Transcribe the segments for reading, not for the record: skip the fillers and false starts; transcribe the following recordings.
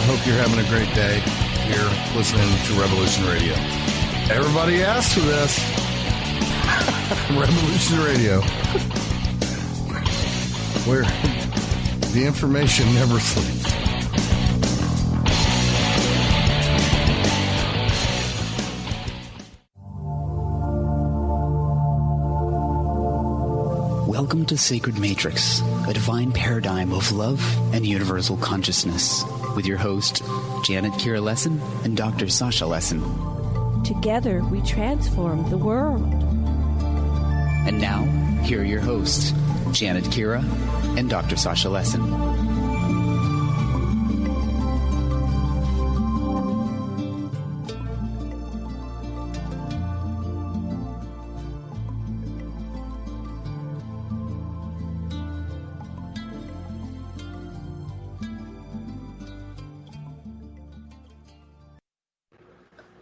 hope you're having a great day here listening to Revolution Radio. Everybody asked for this. Revolution Radio. Where the information never sleeps. Welcome to Sacred Matrix, a divine paradigm of love and universal consciousness, with your host, Janet Kira Lessin and Dr. Sasha Lessin. Together, we transform the world. And now, here are your hosts, Janet Kira and Dr. Sasha Lessin.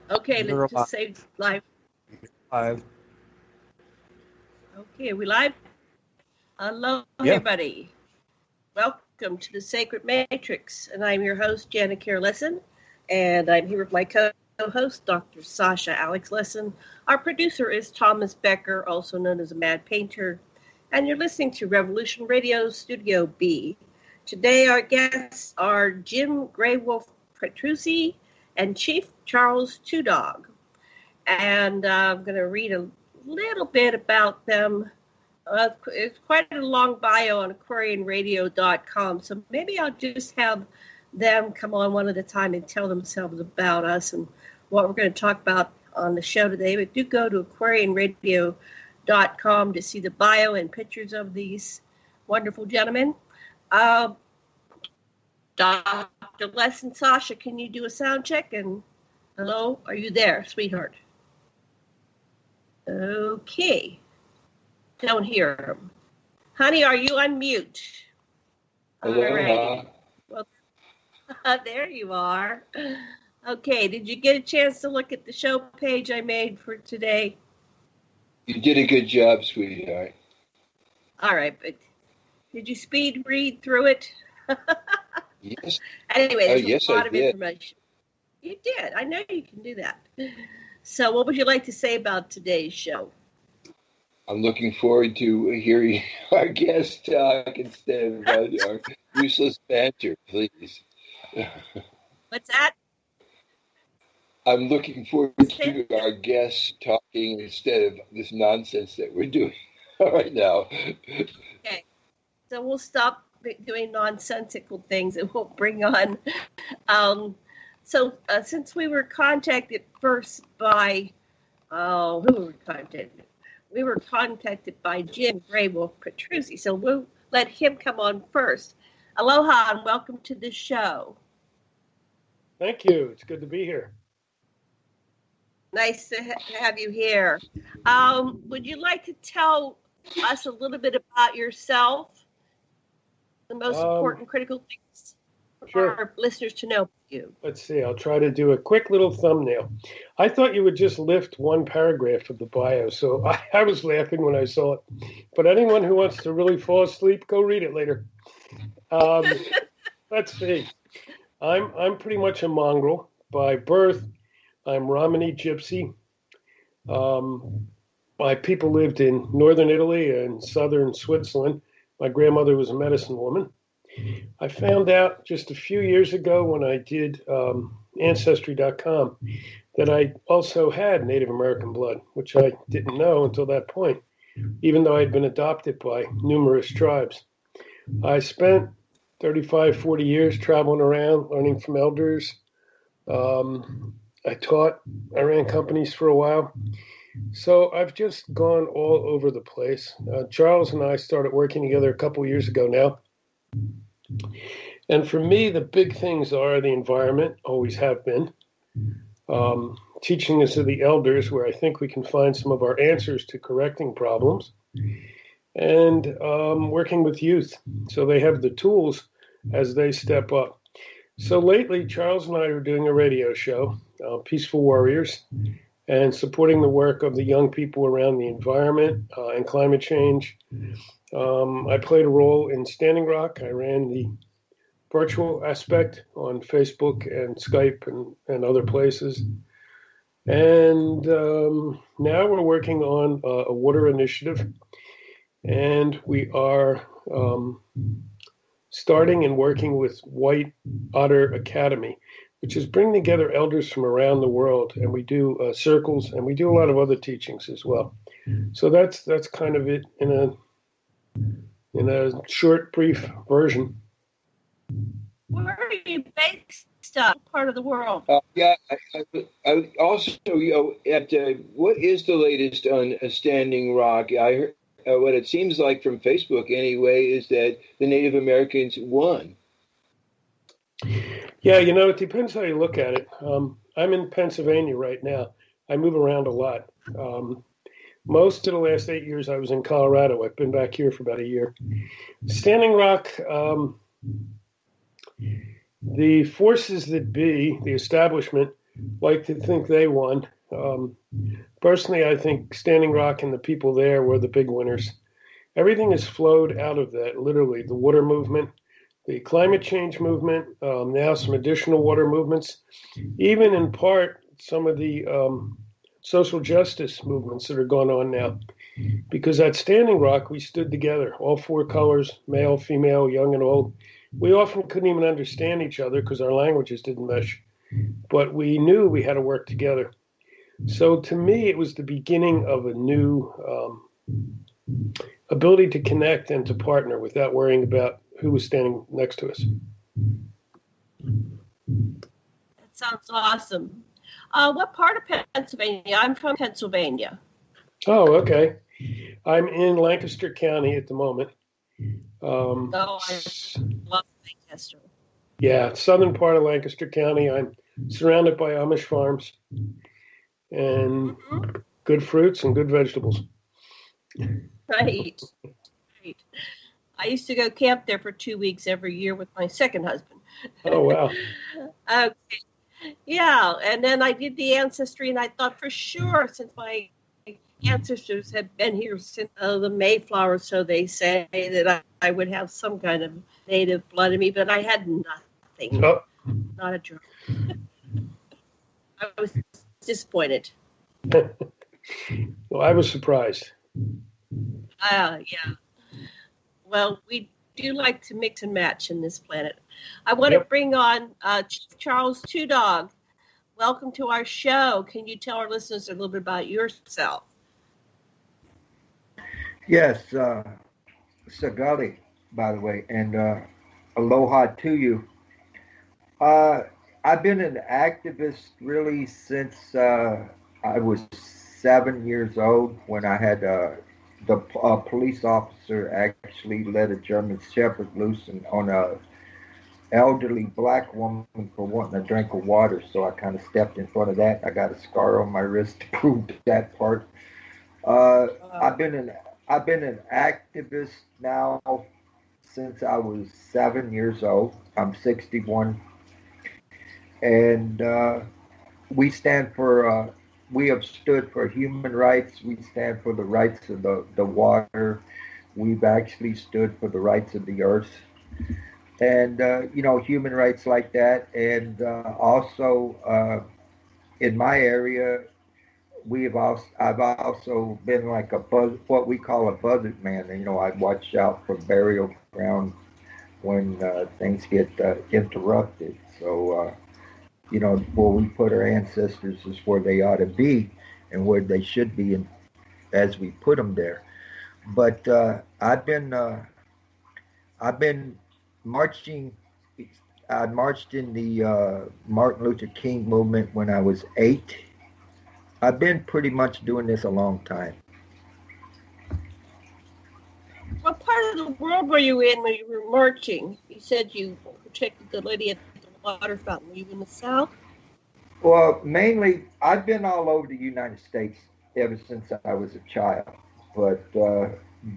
Okay, let's just save live. Live. Okay, are we live? Hello, everybody. Welcome to the Sacred Matrix, and I'm your host, Janet Kira Lessin, and I'm here with my co-host, Dr. Sasha Alex Lessin. Our producer is Thomas Becker, also known as a Mad Painter, and you're listening to Revolution Radio Studio B. Today, our guests are Jim Graywolf Petruzzi and Chief Charles Twodog. And I'm going to read a little bit about them. It's quite a long bio on aquarianradio.com, so maybe I'll just have them come on one at a time and tell themselves about us and what we're going to talk about on the show today. But do go to aquarianradio.com to see the bio and pictures of these wonderful gentlemen. Dr. Lessin, Sasha, can you do a sound check? And hello, are you there, sweetheart? Okay. Don't hear him. Honey, are you on mute? Hello. Well, there you are. Okay, did you get a chance to look at the show page I made for today? You did a good job, sweetheart. All right, but did you speed read through it? Yes. Anyway, there's a lot of information. You did. I know you can do that. So what would you like to say about today's show? I'm looking forward to hearing our guest talk instead of our useless banter, please. What's that? I'm looking forward to our guests talking instead of this nonsense that we're doing right now. Okay. So we'll stop doing nonsensical things and we'll bring on. Since we were contacted first by, who were we contacted? We were contacted by Jim Graywolf Petruzzi, so we'll let him come on first. Aloha and welcome to the show. Thank you. It's good to be here. Nice to have you here. Would you like to tell us a little bit about yourself? The most important critical things for our listeners to know about you. Let's see. I'll try to do a quick little thumbnail. I thought you would just lift one paragraph of the bio, so I was laughing when I saw it. But anyone who wants to really fall asleep, go read it later. Let's see. I'm pretty much a mongrel. By birth, I'm Romany Gypsy. My people lived in northern Italy and southern Switzerland. My grandmother was a medicine woman. I found out just a few years ago when I did Ancestry.com that I also had Native American blood, which I didn't know until that point, even though I'd been adopted by numerous tribes. I spent 35, 40 years traveling around, learning from elders. I taught, I ran companies for a while. So I've just gone all over the place. Charles and I started working together a couple years ago now. And for me, the big things are the environment, always have been. Teaching of the elders, where I think we can find some of our answers to correcting problems. And working with youth, so they have the tools as they step up. So lately, Charles and I are doing a radio show, Peaceful Warriors, and supporting the work of the young people around the environment and climate change. I played a role in Standing Rock. I ran the virtual aspect on Facebook and Skype and other places. And now we're working on a water initiative, and we are starting and working with White Otter Academy, which is bringing together elders from around the world, and we do circles, and we do a lot of other teachings as well. So that's kind of it in a short, brief version. Where are you based? Part of the world? I also, at what is the latest on Standing Rock? I heard what it seems like from Facebook anyway is that the Native Americans won. Yeah, it depends how you look at it. I'm in Pennsylvania right now. I move around a lot. Most of the last 8 years I was in Colorado. I've been back here for about a year. Standing Rock, the forces that be, the establishment, like to think they won. Personally, I think Standing Rock and the people there were the big winners. Everything has flowed out of that, literally. The water movement, the climate change movement, now some additional water movements, even in part some of the social justice movements that are going on now. Because at Standing Rock, we stood together, all four colors, male, female, young and old. We often couldn't even understand each other because our languages didn't mesh. But we knew we had to work together. So to me, it was the beginning of a new ability to connect and to partner without worrying about who was standing next to us. That sounds awesome. What part of Pennsylvania? I'm from Pennsylvania. Oh, okay. I'm in Lancaster County at the moment. I love Lancaster. Yeah, southern part of Lancaster County. I'm surrounded by Amish farms and good fruits and good vegetables. Right. I used to go camp there for 2 weeks every year with my second husband. Oh, wow. Okay. Yeah, and then I did the ancestry, and I thought for sure, since my ancestors had been here since the Mayflower, so they say, that I would have some kind of native blood in me, but I had nothing. Oh. Not a drop. I was disappointed. Well, I was surprised. Yeah. Well, we do like to mix and match in this planet. I want to bring on Chief Charles Twodog. Welcome to our show. Can you tell our listeners a little bit about yourself? Yes, Sagali, by the way, and aloha to you. I've been an activist really since I was 7 years old when I had the police officer actually let a German Shepherd loose on a elderly black woman for wanting a drink of water. So I kind of stepped in front of that. I got a scar on my wrist to prove that part. I've been an activist now since I was 7 years old. I'm 61. And we stand for, we have stood for human rights. We stand for the rights of the water. We've actually stood for the rights of the earth. And, human rights like that. And also in my area, I've also been like what we call a buzzard man. I watch out for burial ground when things get interrupted. So, where we put our ancestors is where they ought to be and where they should be, as we put them there. But I've been marching. I marched in the Martin Luther King movement when I was 8. I've been pretty much doing this a long time. What part of the world were you in when you were marching? You said you protected the lady at the water fountain. Were you in the South? Well, mainly, I've been all over the United States ever since I was a child. But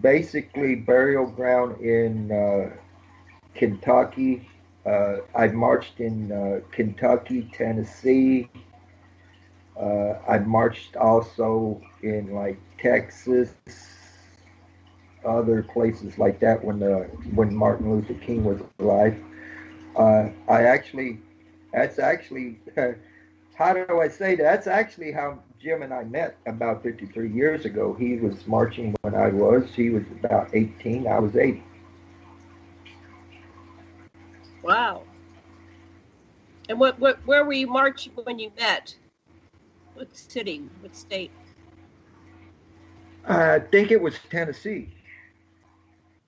basically, burial ground in Kentucky. I've marched in Kentucky, Tennessee. I've marched also in like Texas, other places like that when Martin Luther King was alive. That's actually, how do I say that? That's actually how Jim and I met about 53 years ago. He was marching when he was about 18, I was 8. Wow. And where were you marching when you met? What city? What state? I think it was Tennessee.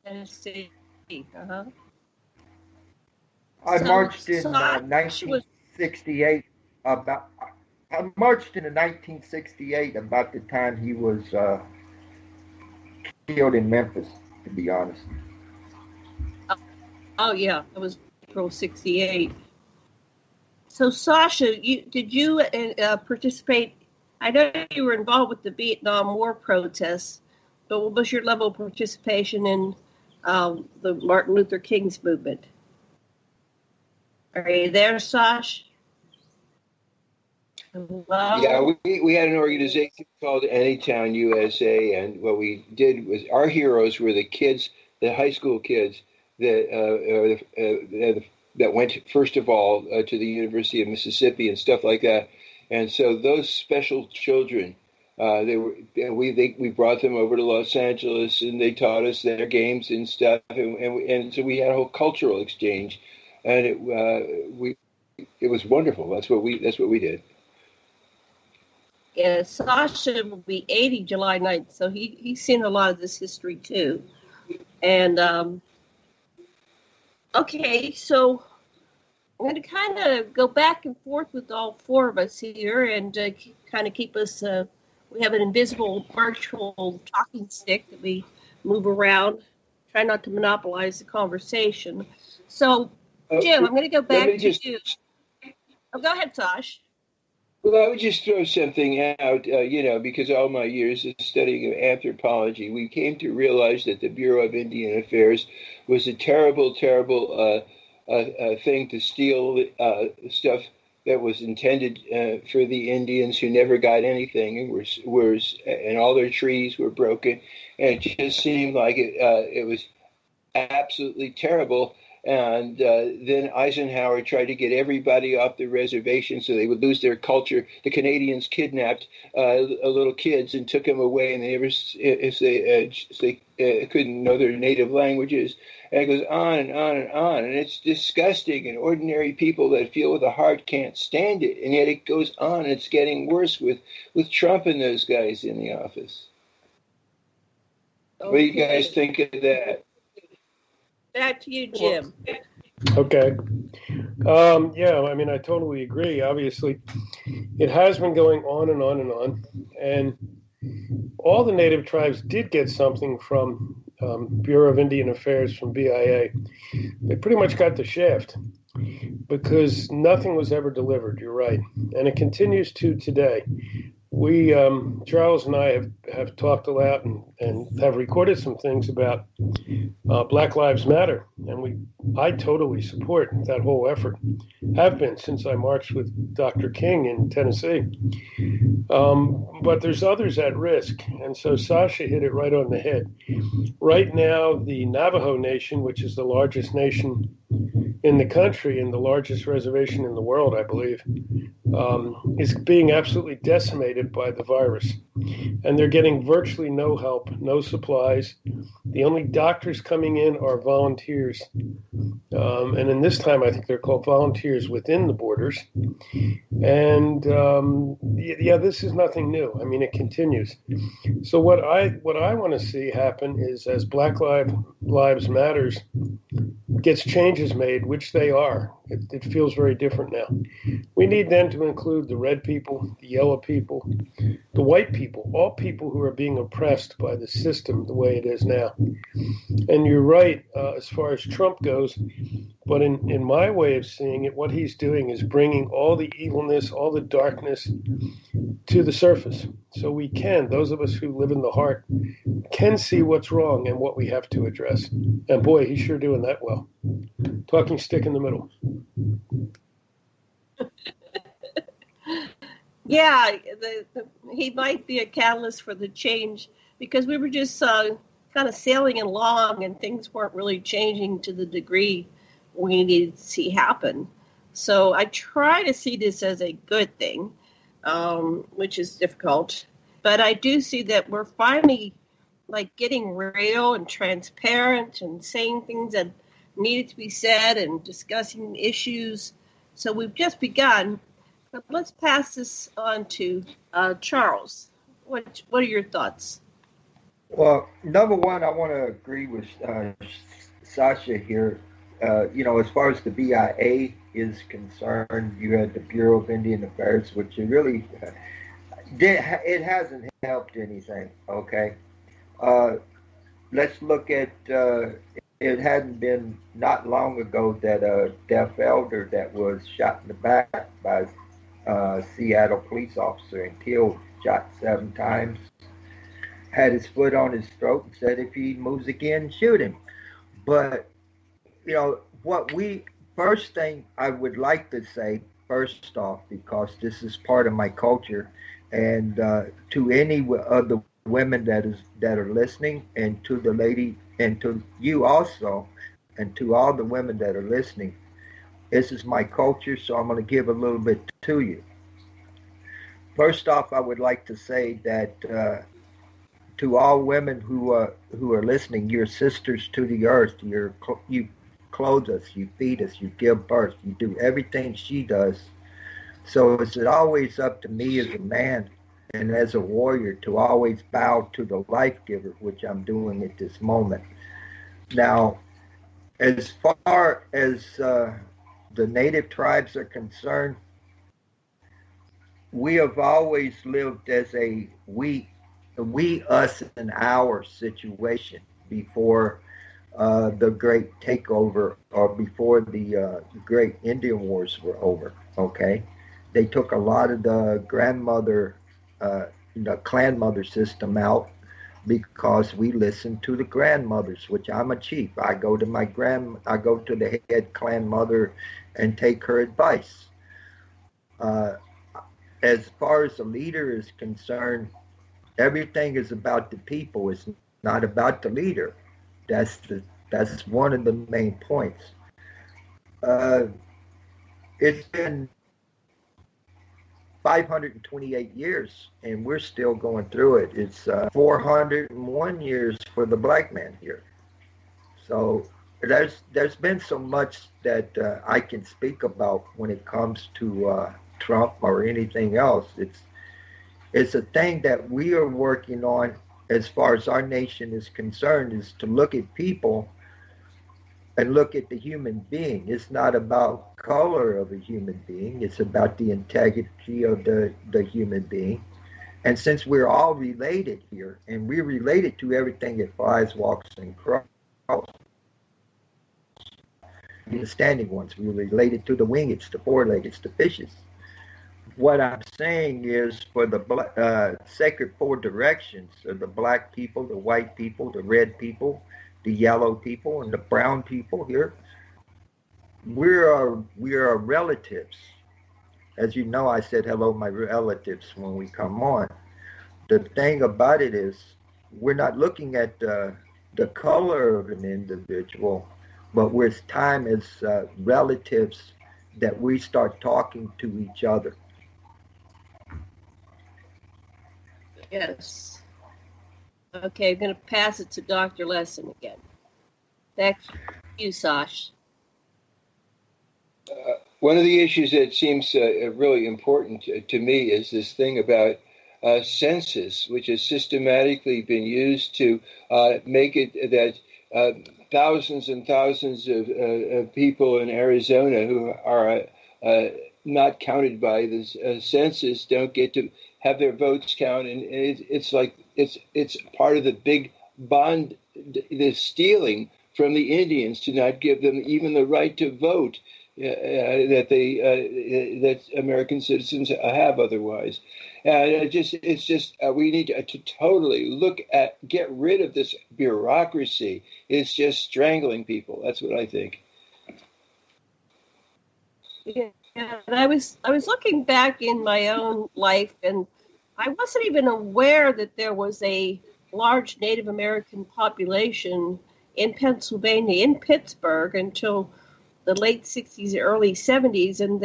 Tennessee. Uh-huh. I marched in 1968 about. I marched in 1968 about the time he was killed in Memphis. To be honest. Oh yeah, it was April '68. So Sasha, did you participate? I know you were involved with the Vietnam War protests, but what was your level of participation in the Martin Luther King's movement? Are you there, Sash? Hello? Yeah, we had an organization called Anytown USA, and what we did was our heroes were the kids, the high school kids that went first of all to the University of Mississippi and stuff like that. And so those special children, we brought them over to Los Angeles, and they taught us their games and stuff, and so we had a whole cultural exchange, and it was wonderful. That's what we did. Yeah, Sasha will be 80 July 9th, so he's seen a lot of this history too. And okay, so I'm going to kind of go back and forth with all four of us here and kind of keep us, we have an invisible virtual talking stick that we move around, try not to monopolize the conversation. So, Jim, I'm going to go back to you. Oh, go ahead, Sash. Well, I would just throw something out, because all my years of studying anthropology, we came to realize that the Bureau of Indian Affairs was a terrible, terrible thing to steal stuff that was intended for the Indians who never got anything and all their trees were broken. And it just seemed like it was absolutely terrible. And then Eisenhower tried to get everybody off the reservation so they would lose their culture. The Canadians kidnapped little kids and took them away, and they couldn't know their native languages. And it goes on and on and on, and it's disgusting. And ordinary people that feel with a heart can't stand it. And yet it goes on. And it's getting worse with Trump and those guys in the office. Okay. What do you guys think of that? Back to you, Jim. Okay. I totally agree. Obviously, it has been going on and on and on. And all the native tribes did get something from Bureau of Indian Affairs, from BIA. They pretty much got the shaft because nothing was ever delivered. You're right. And it continues to today. We, Charles and I have talked a lot and have recorded some things about Black Lives Matter. And I totally support that whole effort. Have been since I marched with Dr. King in Tennessee. But there's others at risk. And so Sasha hit it right on the head. Right now, the Navajo Nation, which is the largest nation in the country and the largest reservation in the world, I believe, is being absolutely decimated by the virus. And they're getting virtually no help, no supplies. The only doctors coming in are volunteers. And in this time, I think they're called volunteers within the borders. And this is nothing new. I mean, it continues. So what I want to see happen is, as Black Lives Matters gets changes made, which they are, it feels very different now. We need then to include the red people, the yellow people, the white people, all people who are being oppressed by the system the way it is now. And you're right, as far as Trump goes, but in my way of seeing it, what he's doing is bringing all the evilness, all the darkness to the surface. So we can, those of us who live in the heart, can see what's wrong and what we have to address. And boy, he's sure doing that well. Talking stick in the middle. Yeah, he might be a catalyst for the change, because we were just kind of sailing along and things weren't really changing to the degree we needed to see happen. So I try to see this as a good thing, which is difficult. But I do see that we're finally like getting real and transparent and saying things that needed to be said and discussing issues. So we've just begun. But let's pass this on to Charles. What are your thoughts? Well, number one, I want to agree with Sasha here. As far as the BIA is concerned, you had the Bureau of Indian Affairs, which it really it hasn't helped anything. Okay, let's look at. It hadn't been not long ago that a deaf elder that was shot in the back by a Seattle police officer and killed, shot 7 times, had his foot on his throat and said if he moves again, shoot him. But first thing I would like to say, first off, because this is part of my culture, and to any of the women that are listening, and to the lady, and to you also, and to all the women that are listening, this is my culture, so I'm going to give a little bit to you. First off, I would like to say that to all women who are listening, you're sisters to the earth. You clothe us, you feed us, you give birth, you do everything she does. So it's always up to me as a man and as a warrior to always bow to the life giver, which I'm doing at this moment. Now, as far as the native tribes are concerned, we have always lived as a we, us, and our situation before the great takeover, or before the great Indian Wars were over. Okay, they took a lot of the grandmother, the clan mother system out because we listened to the grandmothers. Which I'm a chief. I go to the head clan mother and take her advice. As far as the leader is concerned, everything is about the people. It's not about the leader. That's one of the main points. It's been 528 years, and we're still going through it. It's 401 years for the black man here. So there's been so much that I can speak about when it comes to Trump or anything else. It's a thing that we are working on as far as our nation is concerned, is to look at people and look at the human being. It's not about color of a human being. It's about the integrity of the human being. And since we're all related here, and we're related to everything that flies, walks, and crawls, the standing ones, we're related to the wingeds, the four-leggeds, the fishes. What I'm saying is, for the sacred 4 directions of the black people, the white people, the red people, the yellow people, and the brown people here, we are relatives. As you know, I said hello, my relatives, when we come on. The thing about it is, we're not looking at the color of an individual, but it's time as relatives that we start talking to each other. Yes. Okay, I'm going to pass it to Dr. Lesson again. Back to you, Sash. One of the issues that seems really important to me is this thing about census, which has systematically been used to make it that thousands and thousands of people in Arizona who are not counted by this census don't get to have their votes counted, and it's like it's part of the big bond, the stealing from the Indians to not give them even the right to vote that American citizens have otherwise. And we need to totally get rid of this bureaucracy. It's just strangling people. That's what I think. Yeah, and I was looking back in my own life, and I wasn't even aware that there was a large Native American population in Pennsylvania, in Pittsburgh, until the late 60s, early 70s, and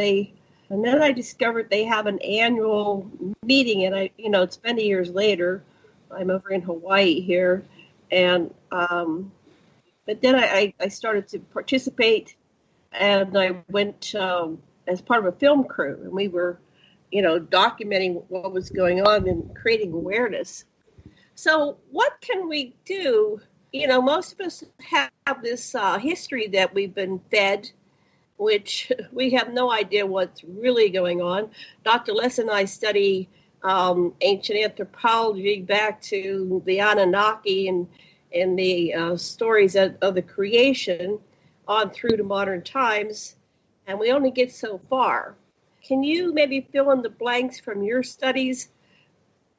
then I discovered they have an annual meeting, and it's many years later. I'm over in Hawaii here, and but then I started to participate, and I went as part of a film crew, and we were, documenting what was going on and creating awareness. So what can we do? Most of us have this history that we've been fed, which we have no idea what's really going on. Dr. Les and I study ancient anthropology back to the Anunnaki and the stories of the creation on through to modern times, and we only get so far. Can you maybe fill in the blanks from your studies?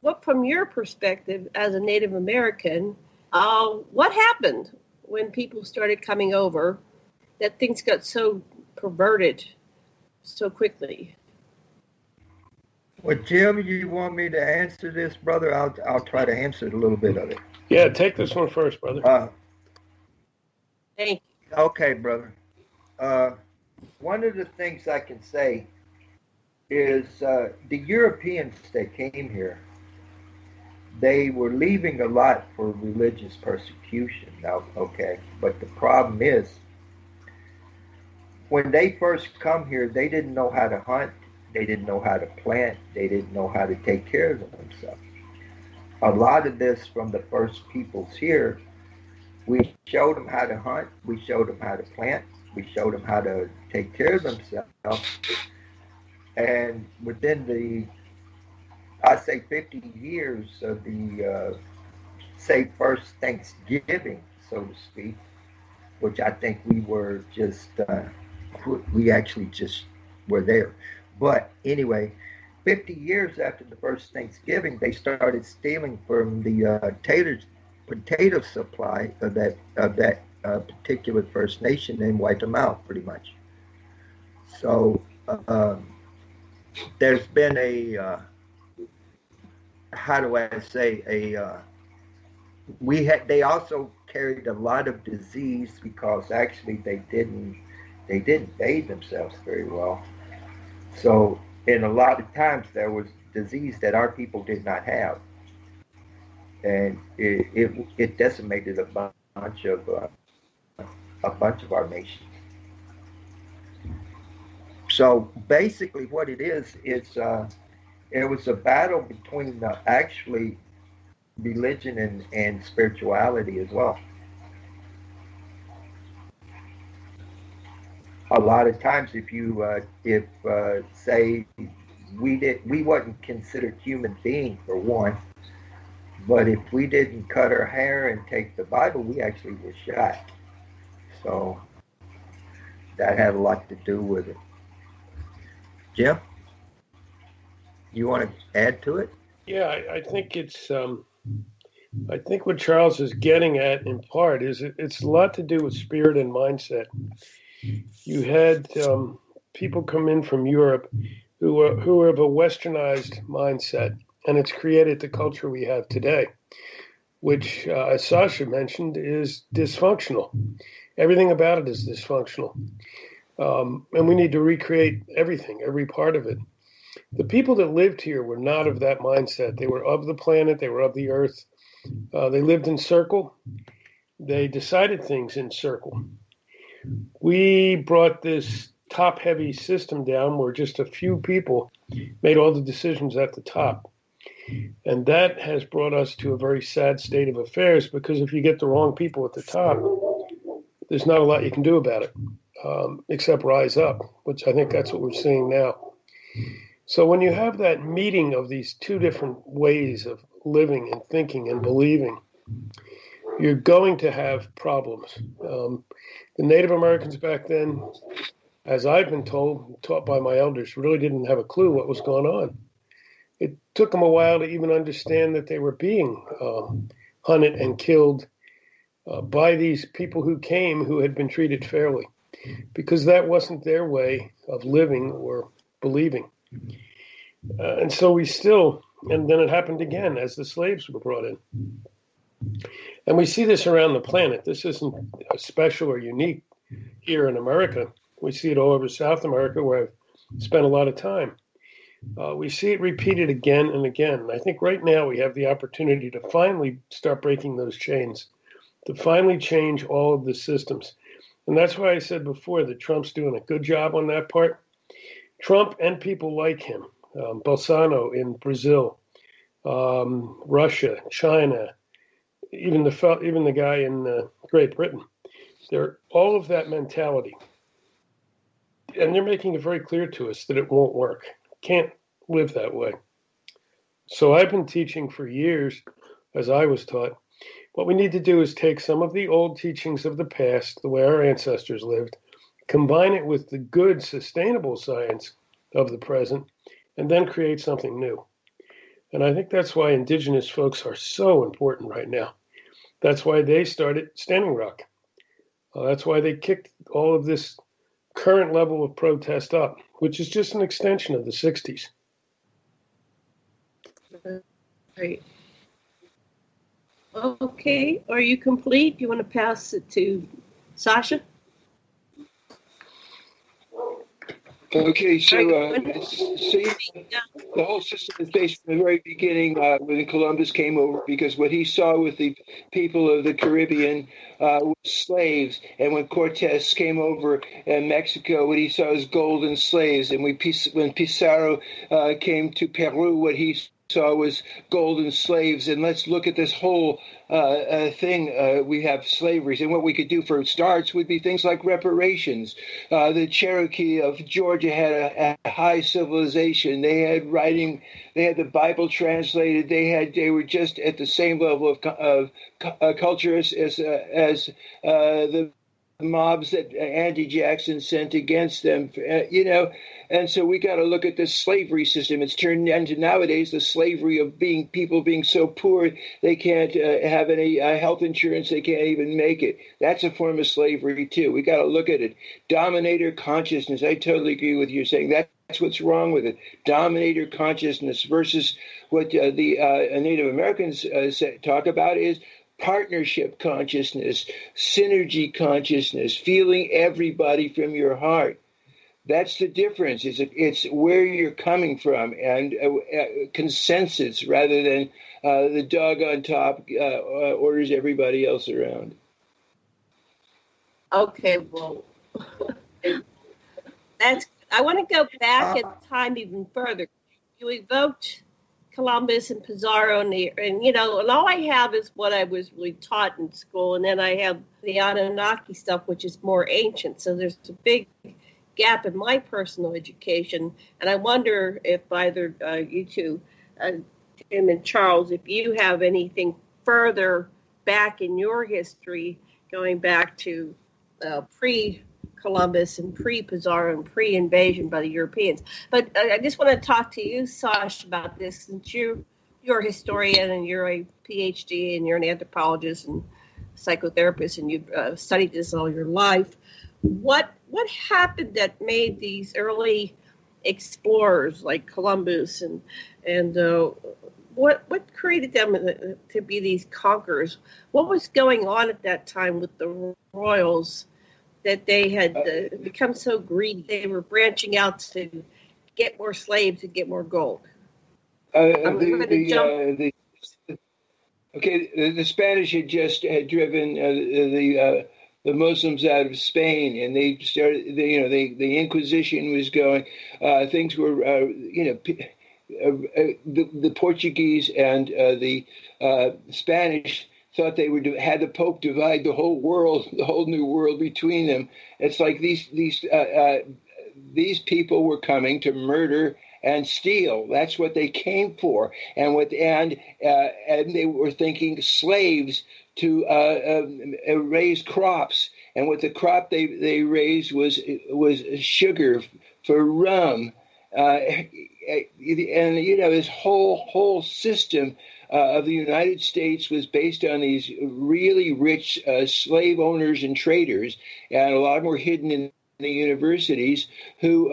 What, from your perspective as a Native American, what happened when people started coming over that things got so perverted so quickly? Well, Jim, you want me to answer this, brother? I'll try to answer a little bit of it. Yeah, take this one first, brother. Thank you. Okay, brother. One of the things I can say is the Europeans that came here, they were leaving a lot for religious persecution. Now, okay, but the problem is, when they first come here, they didn't know how to hunt, they didn't know how to plant, they didn't know how to take care of themselves. A lot of this from the first peoples here, we showed them how to hunt, we showed them how to plant, we showed them how to take care of themselves. And within I say 50 years of the, say, first Thanksgiving, so to speak, which I think we were just, we actually just were there. But anyway, 50 years after the first Thanksgiving, they started stealing from the potato supply of that particular First Nation and wiped them out pretty much. So there's been how do I say, they also carried a lot of disease because actually they didn't bathe themselves very well. So in a lot of times there was disease that our people did not have, and it decimated a bunch of our nations. So basically what it is, it was a battle between actually religion and spirituality as well. A lot of times, if say we wasn't considered human beings for one, but if we didn't cut our hair and take the Bible, we actually were shot. So that had a lot to do with it. Jim, you want to add to it? Yeah, I think it's. I think what Charles is getting at, in part, is it's a lot to do with spirit and mindset. You had people come in from Europe who are of a westernized mindset, and it's created the culture we have today, which, as Sasha mentioned, is dysfunctional. Everything about it is dysfunctional, and we need to recreate everything, every part of it. The people that lived here were not of that mindset. They were of the planet. They were of the earth. They lived in circle. They decided things in circle. We brought this top-heavy system down where just a few people made all the decisions at the top. And that has brought us to a very sad state of affairs, because if you get the wrong people at the top, there's not a lot you can do about it, except rise up, which I think that's what we're seeing now. So when you have that meeting of these two different ways of living and thinking and believing, you're going to have problems. The Native Americans back then, as I've been told, taught by my elders, really didn't have a clue what was going on. It took them a while to even understand that they were being hunted and killed by these people who came who had been treated fairly, because that wasn't their way of living or believing. And so we still, and then it happened again as the slaves were brought in. And we see this around the planet. This isn't special or unique here in America. We see it all over South America, where I've spent a lot of time. We see it repeated again and again. And I think right now we have the opportunity to finally start breaking those chains, to finally change all of the systems. And that's why I said before that Trump's doing a good job on that part. Trump and people like him, Bolsonaro in Brazil, Russia, China, even the guy in Great Britain. They're all of that mentality. And they're making it very clear to us that it won't work. Can't live that way. So I've been teaching for years, as I was taught. What we need to do is take some of the old teachings of the past, the way our ancestors lived, combine it with the good, sustainable science of the present, and then create something new. And I think that's why indigenous folks are so important right now. That's why they started Standing Rock. That's why they kicked all of this current level of protest up, which is just an extension of the 60s. Great. Okay, are you complete? Do you want to pass it to Sasha? Okay, so the whole system is based from the very beginning when Columbus came over, because what he saw with the people of the Caribbean was slaves, and when Cortez came over in Mexico, what he saw was golden slaves, and when Pizarro came to Peru, what he saw was golden slaves. And let's look at this whole thing. We have slaveries, and what we could do for starts would be things like reparations. The Cherokee of Georgia had a high civilization. They had writing. They had the Bible translated. They were just at the same level of culture as the mobs that Andy Jackson sent against them, and so we got to look at this slavery system. It's turned into nowadays the slavery of people being so poor they can't have any health insurance, they can't even make it. That's a form of slavery too. We got to look at it. Dominator consciousness. I totally agree with you saying that. That's what's wrong with it. Dominator consciousness versus what the Native Americans talk about is partnership consciousness, synergy consciousness, feeling everybody from your heart. That's the difference. It's where you're coming from, and consensus rather than the dog on top orders everybody else around. Okay, well, I want to go back in time even further. You evoked Columbus and Pizarro, and all I have is what I was really taught in school, and then I have the Anunnaki stuff, which is more ancient. So there's a big gap in my personal education, and I wonder if either you two, Tim and Charles, if you have anything further back in your history, going back to pre-Columbus and pre-Pizarro and pre-invasion by the Europeans. But I just want to talk to you, Sash, about this, since you're a historian and you're a PhD and you're an anthropologist and psychotherapist, and you've studied this all your life. What happened that made these early explorers like Columbus and what created them to be these conquerors? What was going on at that time with the royals that they had become so greedy? They were branching out to get more slaves and get more gold. The Spanish had driven the Muslims out of Spain, and they started. The Inquisition was going. Things were, the Portuguese and the Spanish thought they had the Pope divide the whole world, the whole new world between them. It's like these people were coming to murder and steal. That's what they came for, and they were thinking slaves to raise crops, and what the crop they raised was sugar for rum, and this whole system of the United States was based on these really rich slave owners and traders, and a lot more hidden in the universities, who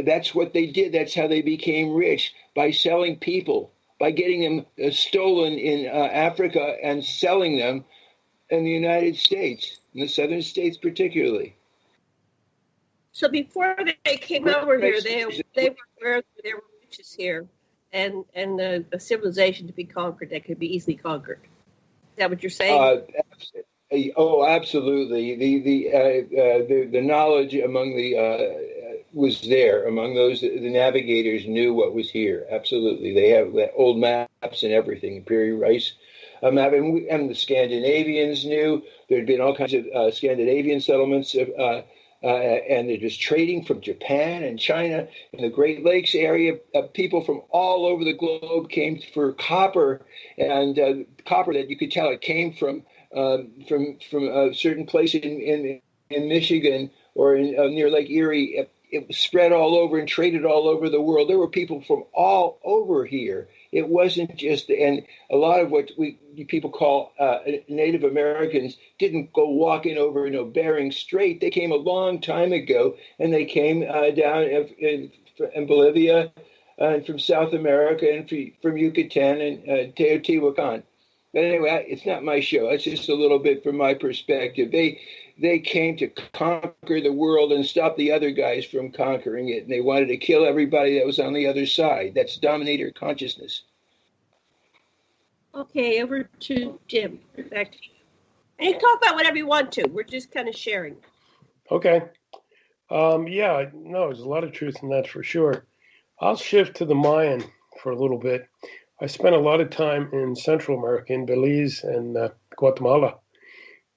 that's what they did. That's how they became rich, by selling people, by getting them stolen in Africa and selling them in the United States, in the southern states particularly. So before they came over here, they were witches here, and a civilization to be conquered that could be easily conquered. Is that what you're saying? Oh, absolutely. The knowledge among the was there among those. The navigators knew what was here. Absolutely, they have old maps and everything. Imperial Rice map, and the Scandinavians knew. There had been all kinds of Scandinavian settlements. And it was trading from Japan and China in the Great Lakes area. People from all over the globe came for copper, and copper that you could tell it came from a certain place in Michigan or near Lake Erie. It was spread all over and traded all over the world. There were people from all over here. It wasn't just, and a lot of what people call Native Americans didn't go walking over, Bering Strait. They came a long time ago, and they came down in Bolivia and from South America and from Yucatan and Teotihuacan. But anyway, it's not my show. It's just a little bit from my perspective. They came to conquer the world and stop the other guys from conquering it. And they wanted to kill everybody that was on the other side. That's dominator consciousness. Okay, over to Jim. Back to you. And you can talk about whatever you want to. We're just kind of sharing. Okay. There's a lot of truth in that for sure. I'll shift to the Mayan for a little bit. I spent a lot of time in Central America, in Belize and Guatemala,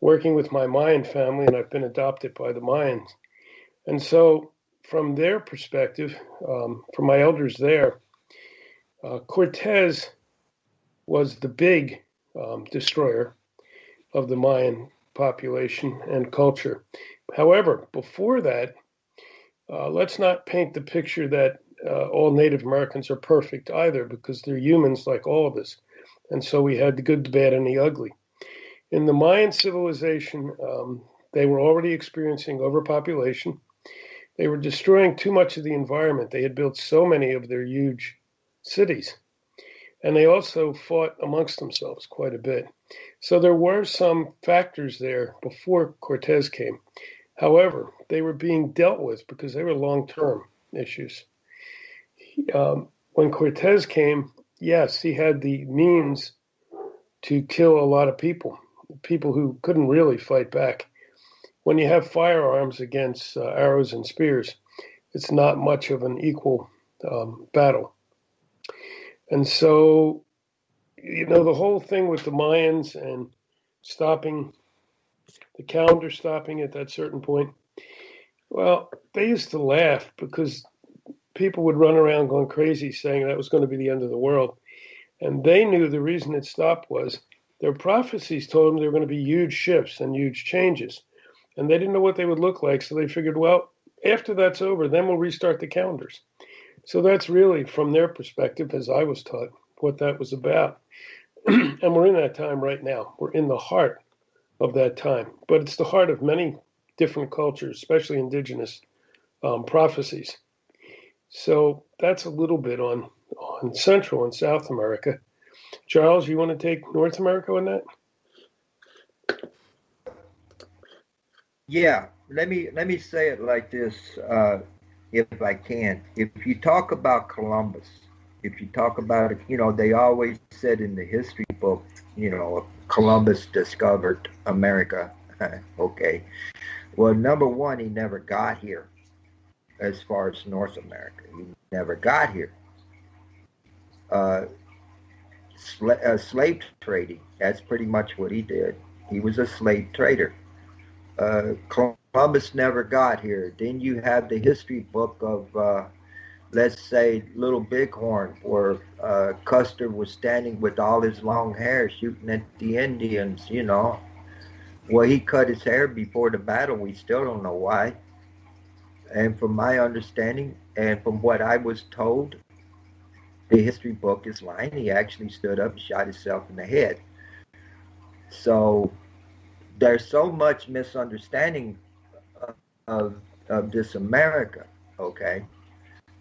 working with my Mayan family, and I've been adopted by the Mayans. And so from their perspective, from my elders there, Cortez was the big destroyer of the Mayan population and culture. However, before that, let's not paint the picture that all Native Americans are perfect either, because they're humans like all of us. And so we had the good, the bad, and the ugly. In the Mayan civilization, they were already experiencing overpopulation. They were destroying too much of the environment. They had built so many of their huge cities. And they also fought amongst themselves quite a bit. So there were some factors there before Cortez came. However, they were being dealt with because they were long-term issues. When Cortez came, yes, he had the means to kill a lot of people who couldn't really fight back. When you have firearms against arrows and spears, it's not much of an equal battle. And so, the whole thing with the Mayans and stopping the calendar, stopping at that certain point, well, they used to laugh because people would run around going crazy saying that was going to be the end of the world. And they knew the reason it stopped was their prophecies told them there were going to be huge shifts and huge changes. And they didn't know what they would look like. So they figured, well, after that's over, then we'll restart the calendars. So that's really, from their perspective, as I was taught, what that was about. And we're in that time right now. We're in the heart of that time. But it's the heart of many different cultures, especially indigenous prophecies. So that's a little bit on Central and South America. Charles, you want to take North America on that? Yeah, let me say it like this, if I can. If you talk about Columbus, if you talk about it, they always said in the history book, Columbus discovered America. Okay. Well, number one, he never got here. As far as North America, he never got here. Slave trading, that's pretty much what he did. He was a slave trader. Columbus never got here. Then you have the history book of, let's say, Little Bighorn, where Custer was standing with all his long hair shooting at the Indians, Well, he cut his hair before the battle. We still don't know why. And from my understanding and from what I was told, the history book is lying. He actually stood up and shot himself in the head. So there's so much misunderstanding of this America, okay?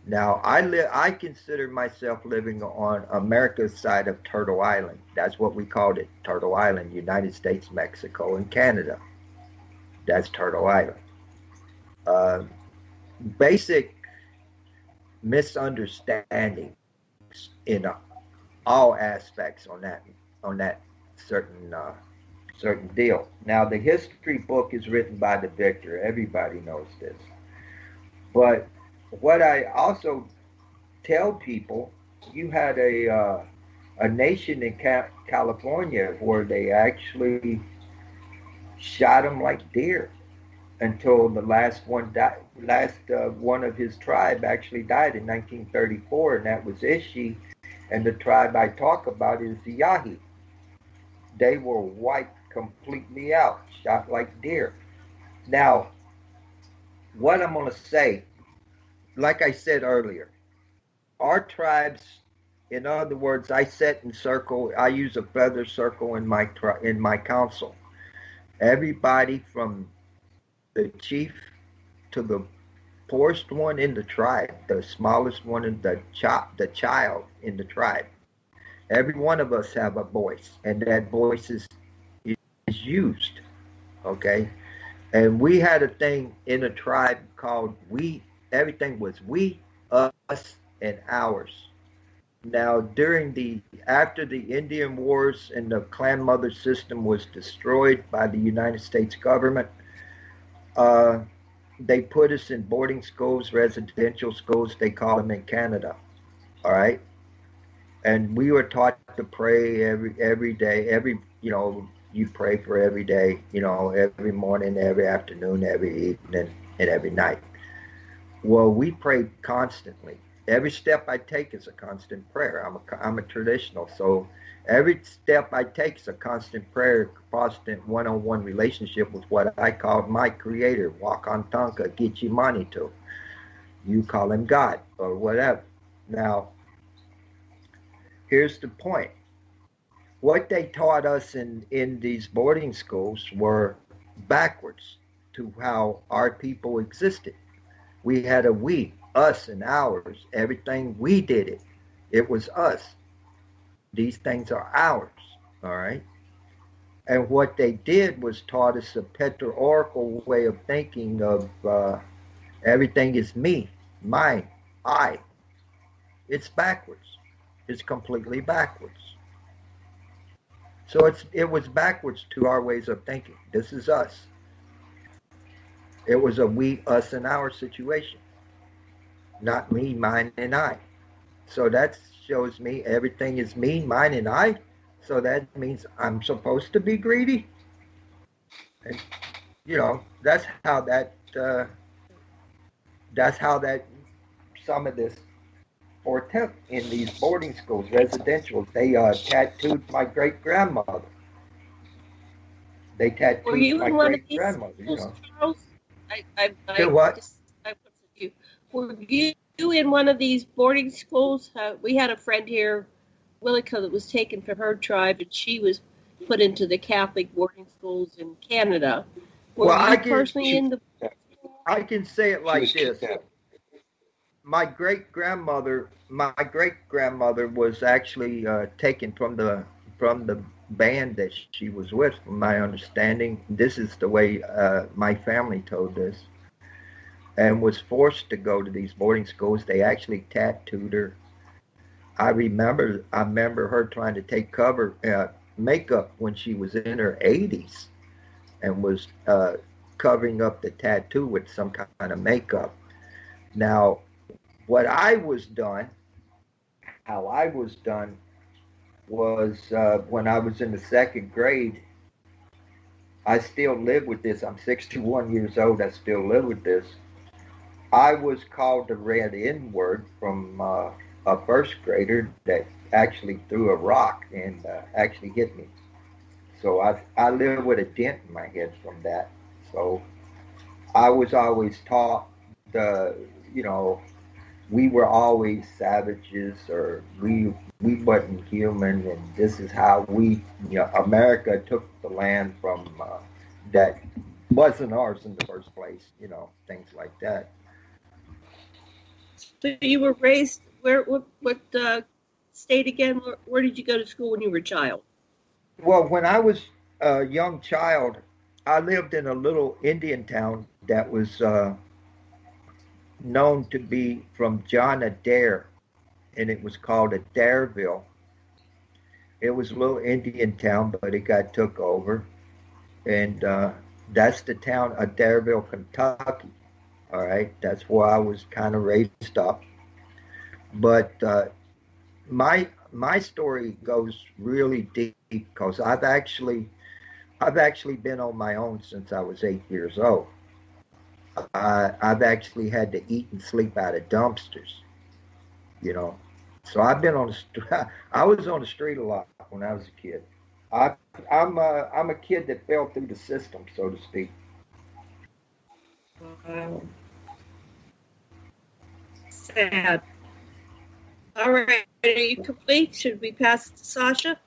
Now, I consider myself living on America's side of Turtle Island. That's what we called it, Turtle Island, United States, Mexico, and Canada. That's Turtle Island. basic misunderstandings in all aspects on that certain deal. Now, the history book is written by the victor. Everybody knows this. But what I also tell people, you had a nation in California where they actually shot them like deer until the last one died. One of his tribe actually died in 1934, and that was Ishi. And the tribe I talk about is the Yahi. They were wiped completely out, shot like deer. Now, what I'm going to say, like I said earlier, our tribes, in other words, I set in circle, I use a feather circle in my council. Everybody from the chief to the poorest one in the tribe, the smallest one in the child in the tribe. Every one of us have a voice, and that voice is used, okay? And we had a thing in a tribe called we. Everything was we, us, and ours. Now, after the Indian Wars and the clan mother system was destroyed by the United States government, they put us in boarding schools, residential schools, they call them in Canada, all right? And we were taught to pray every day, you pray for every day, every morning, every afternoon, every evening, and every night. Well, we prayed constantly. Every step I take is a constant prayer. I'm a traditional, so every step I take is a constant prayer, constant one-on-one relationship with what I call my creator, Wakantanka, Gichimanitu. You call him God or whatever. Now, here's the point. What they taught us in these boarding schools were backwards to how our people existed. We had a we, us, and ours. Everything we did it. It was us. These things are ours, all right? And what they did was taught us a patriarchal way of thinking of everything is me, mine, I. It's backwards. It's completely backwards. So it was backwards to our ways of thinking. This is us. It was a we, us, and our situation. Not me, mine, and I. So that shows me everything is me, mine, and I. So that means I'm supposed to be greedy. And, that's how that some of this foretook in these boarding schools, residential. They tattooed my great-grandmother. They tattooed my great-grandmother, Charles? What? Were you in one of these boarding schools? We had a friend here, Willica, that was taken from her tribe, and she was put into the Catholic boarding schools in Canada. I can say it like this. My great-grandmother was actually taken from the band that she was with, from my understanding. This is the way my family told this, and was forced to go to these boarding schools. They actually tattooed her. I remember her trying to take makeup when she was in her 80s, and was covering up the tattoo with some kind of makeup. Now, how I was done was when I was in the second grade. I still live with this. I'm 61 years old. I still live with this. I was called the red N-word from a first grader that actually threw a rock and actually hit me. So I live with a dent in my head from that. So I was always taught we were always savages, or we wasn't human, and this is how America took the land from that wasn't ours in the first place, things like that. So you were raised what state again? Where did you go to school when you were a child? Well, when I was a young child, I lived in a little Indian town that was known to be from John Adair, and it was called Adairville. It was a little Indian town, but it got took over, and that's the town, Adairville, Kentucky. All right, that's where I was kind of raised up. But my story goes really deep because I've actually been on my own since I was 8 years old. I've actually had to eat and sleep out of dumpsters, you know. So I've been on I was on the street a lot when I was a kid. I'm a kid that fell through the system, so to speak. Wow. Sad. All right, are you complete? Should we pass it to Sasha?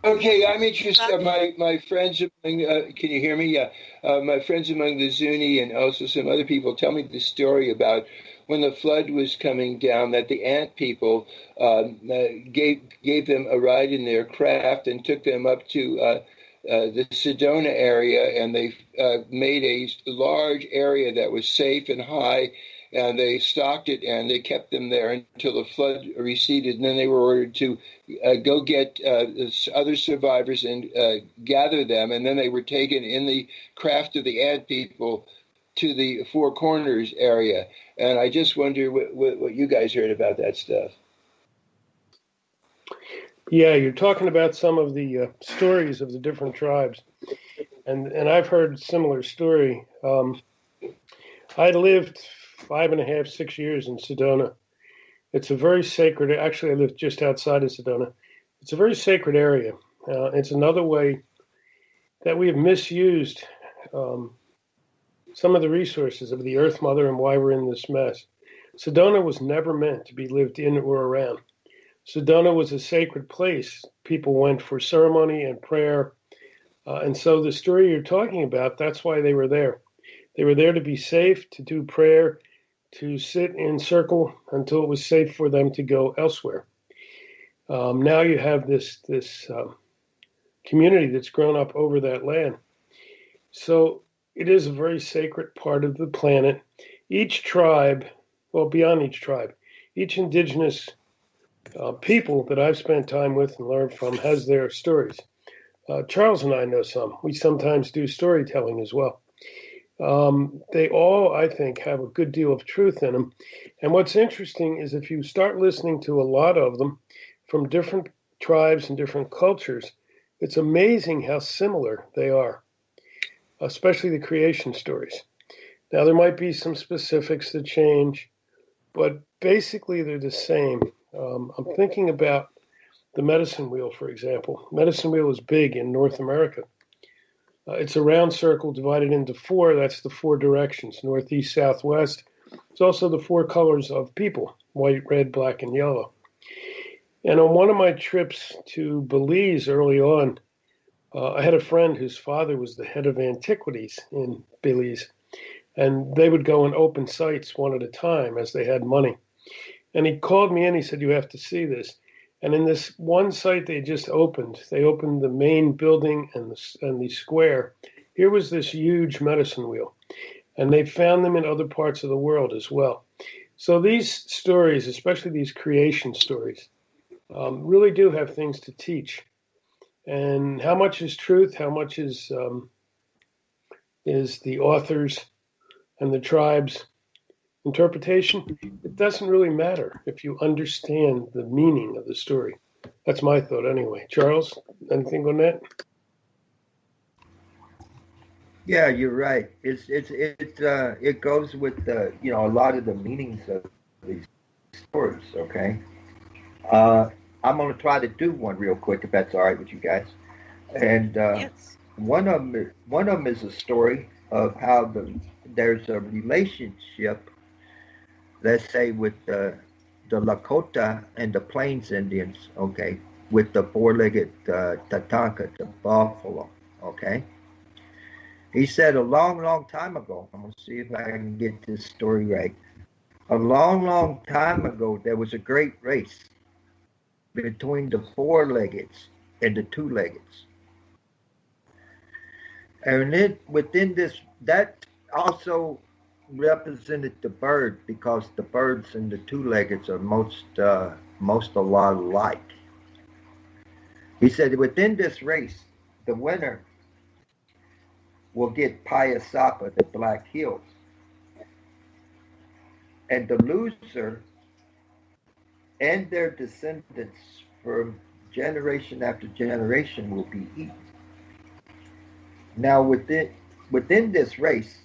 Okay, I'm interested. My friends among, can you hear me? Yeah. My friends among the Zuni and also some other people tell me the story about when the flood was coming down, that the ant people gave them a ride in their craft and took them up to the Sedona area, and they made a large area that was safe and high, and they stocked it, and they kept them there until the flood receded, and then they were ordered to go get other survivors and gather them, and then they were taken in the craft of the ant people to the Four Corners area. And I just wonder what you guys heard about that stuff. Yeah, you're talking about some of the stories of the different tribes, and I've heard a similar story. I lived 5.5, 6 years in Sedona. It's a very sacred. Actually, I lived just outside of Sedona. It's a very sacred area. It's another way that we have misused some of the resources of the Earth Mother and why we're in this mess. Sedona was never meant to be lived in or around. Sedona was a sacred place. People went for ceremony and prayer. And so the story you're talking about, that's why they were there. They were there to be safe, to do prayer, to sit in circle until it was safe for them to go elsewhere. Now you have this community that's grown up over that land. So it is a very sacred part of the planet. Each tribe, well, beyond each tribe, each indigenous people that I've spent time with and learned from has their stories. Charles and I know some. We sometimes do storytelling as well. They all, I think, have a good deal of truth in them. And what's interesting is if you start listening to a lot of them from different tribes and different cultures, it's amazing how similar they are, especially the creation stories. Now, there might be some specifics that change, but basically they're the same. I'm thinking about the medicine wheel, for example. Medicine wheel is big in North America. It's a round circle divided into four. That's the four directions, northeast, southwest. It's also the four colors of people, white, red, black, and yellow. And on one of my trips to Belize early on, I had a friend whose father was the head of antiquities in Belize. And they would go and open sites one at a time as they had money. And he called me in. He said, "You have to see this." And in this one site they just opened, they opened the main building and the square. Here was this huge medicine wheel. And they found them in other parts of the world as well. So these stories, especially these creation stories, really do have things to teach. And how much is truth? How much is the authors and the tribes' interpretation? It doesn't really matter if you understand the meaning of the story. That's my thought anyway. Charles, anything on that? Yeah, you're right. It goes with a lot of the meanings of these stories. Okay, I'm gonna try to do one real quick if that's all right with you guys. And Yes. one of them is a story of how there's a relationship, let's say, with the Lakota and the Plains Indians, okay, with the four-legged Tatanka, the buffalo, okay. He said a long, long time ago, I'm going to see if I can get this story right. A long, long time ago, there was a great race between the four-leggeds and the two-leggeds. And then within this, that also represented the bird because the birds and the two-leggeds are most a lot alike. He said within this race, the winner will get Payasapa, the Black Hills, and the loser and their descendants from generation after generation will be eaten. Now within this race,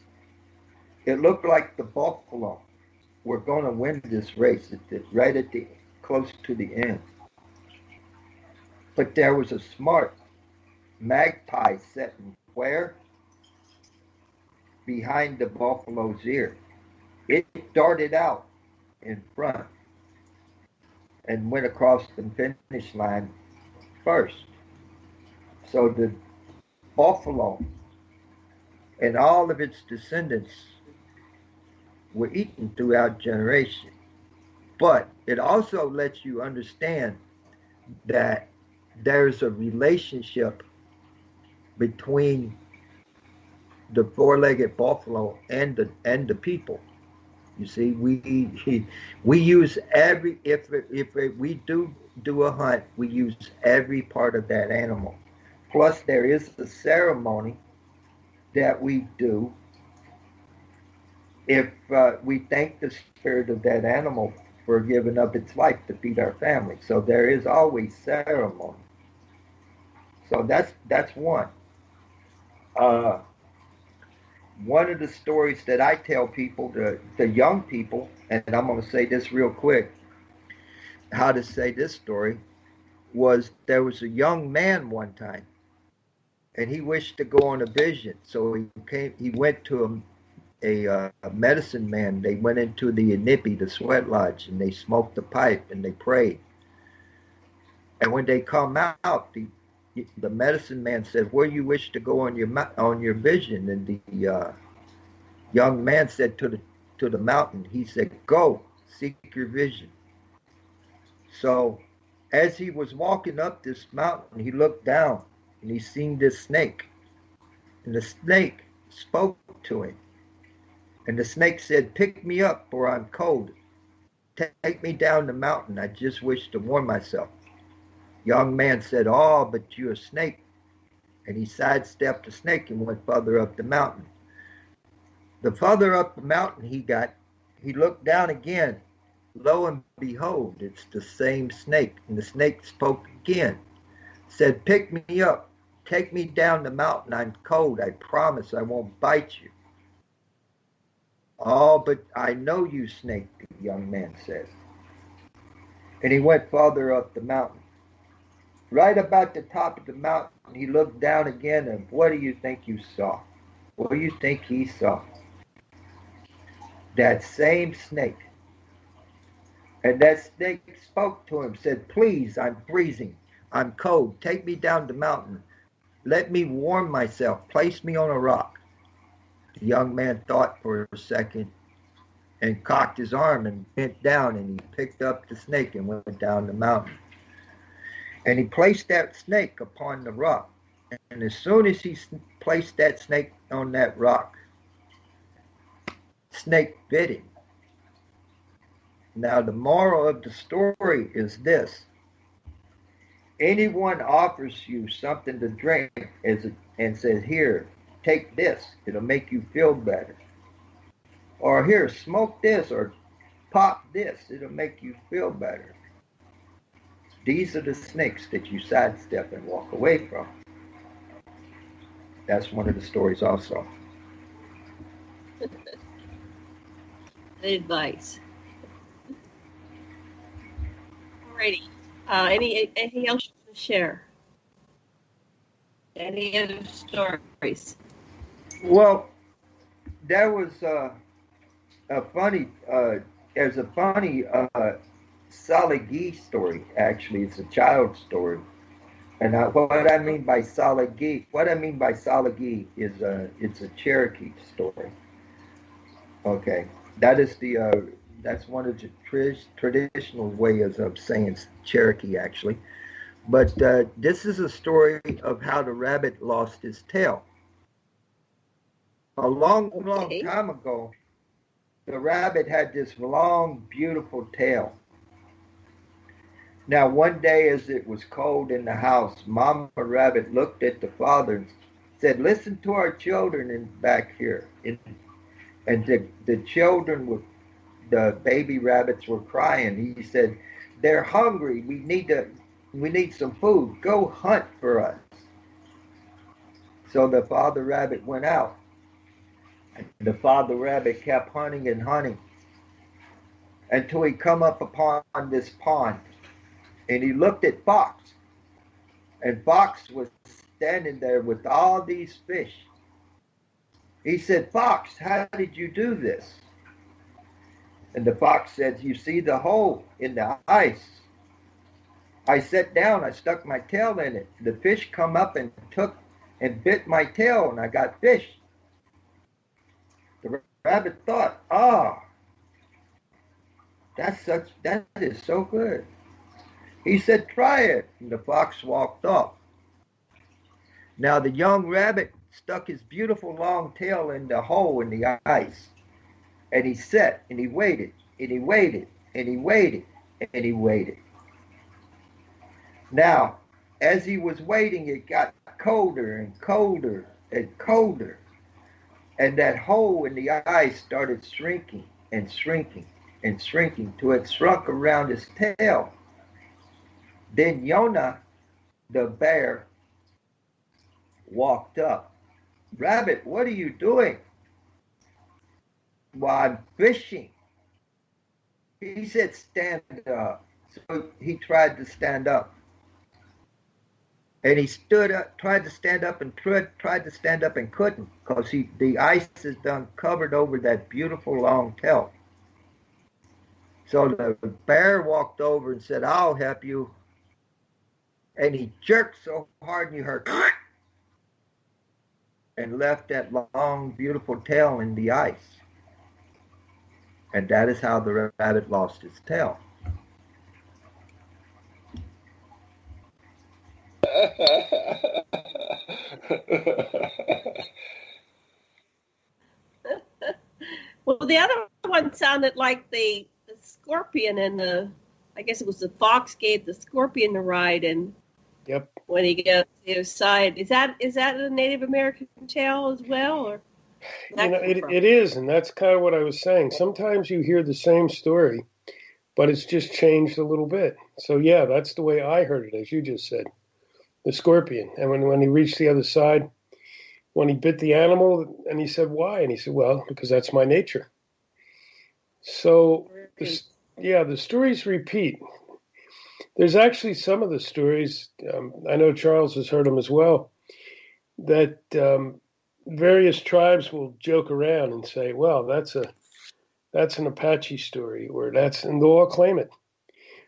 it looked like the buffalo were going to win this race right at the close to the end. But there was a smart magpie sitting where? Behind the buffalo's ear. It darted out in front and went across the finish line first. So the buffalo and all of its descendants were eaten throughout generation. But it also lets you understand that there's a relationship between the four-legged buffalo and the people. You see, we use every if we do a hunt, we use every part of that animal. Plus, there is a ceremony that we do if we thank the spirit of that animal for giving up its life to feed our family. So there is always ceremony. So that's one. One of the stories that I tell people, the young people, and I'm going to say this real quick, how to say this story, was there was a young man one time, and he wished to go on a vision. So he went to a medicine man. They went into the Inipi, the sweat lodge, and they smoked the pipe and they prayed. And when they come out, the medicine man said, "Where you wish to go on your vision?" And the young man said to the mountain. He said, "Go seek your vision." So as he was walking up this mountain, he looked down and he seen this snake, and the snake spoke to him. And the snake said, "Pick me up, for I'm cold. Take me down the mountain. I just wish to warm myself." Young man said, "Oh, but you're a snake." And he sidestepped the snake and went further up the mountain. The further up the mountain he looked down again. Lo and behold, it's the same snake. And the snake spoke again. Said, "Pick me up. Take me down the mountain. I'm cold. I promise I won't bite you." "Oh, but I know you, snake," the young man says. And he went farther up the mountain. Right about the top of the mountain, he looked down again, and what do you think you saw? What do you think he saw? That same snake. And that snake spoke to him, said, "Please, I'm freezing. I'm cold. Take me down the mountain. Let me warm myself. Place me on a rock." The young man thought for a second and cocked his arm and bent down, and he picked up the snake and went down the mountain. And he placed that snake upon the rock. And as soon as he placed that snake on that rock, snake bit him. Now the moral of the story is this. Anyone offers you something to drink and says, "Here, take this. It'll make you feel better." Or, "Here, smoke this," or "Pop this. It'll make you feel better." These are the snakes that you sidestep and walk away from. That's one of the stories also. Good advice. Alrighty. Anything else you want to share? Any other stories? Well, there was there's a funny Salagi story. Actually, it's a child story. And what I mean by Salagi is it's a Cherokee story. Okay, that's one of the traditional ways of saying Cherokee, actually. But this is a story of how the rabbit lost his tail. A long time ago, the rabbit had this long, beautiful tail. Now, one day as it was cold in the house, Mama Rabbit looked at the father and said, listen to our children in back here. And the children were, the baby rabbits were crying. He said, they're hungry. We need some food. Go hunt for us. So the father rabbit went out. And the father rabbit kept hunting and hunting until he come up upon this pond. And he looked at Fox. And Fox was standing there with all these fish. He said, Fox, how did you do this? And the fox said, you see the hole in the ice? I sat down, I stuck my tail in it. The fish come up and took and bit my tail, and I got fish. The rabbit thought, that is so good. He said, try it. And the fox walked off. Now the young rabbit stuck his beautiful long tail in the hole in the ice. And he sat and he waited and he waited and he waited and he waited. Now, as he was waiting, it got colder and colder and colder. And that hole in the ice started shrinking and shrinking and shrinking till it shrunk around his tail. Then Yona, the bear, walked up. Rabbit, what are you doing? Well, I'm fishing. He said, stand up. So he tried to stand up. And he stood up, tried to stand up and tried to stand up and couldn't because the ice is done covered over that beautiful long tail. So the bear walked over and said, I'll help you. And he jerked so hard and you heard and left that long, beautiful tail in the ice. And that is how the rabbit lost his tail. Well, the other one sounded like the scorpion and I guess it was the fox gave the scorpion a ride, and yep. When he goes to the other side, is that a Native American tale as well, or? It is, and that's kind of what I was saying. Sometimes you hear the same story, but it's just changed a little bit. So yeah, that's the way I heard it, as you just said, the scorpion. And when he reached the other side, when he bit the animal, and he said, why? And he said, well, because that's my nature. So the stories repeat. There's actually some of the stories, I know Charles has heard them as well, that various tribes will joke around and say, well, that's an Apache story, and they'll all claim it.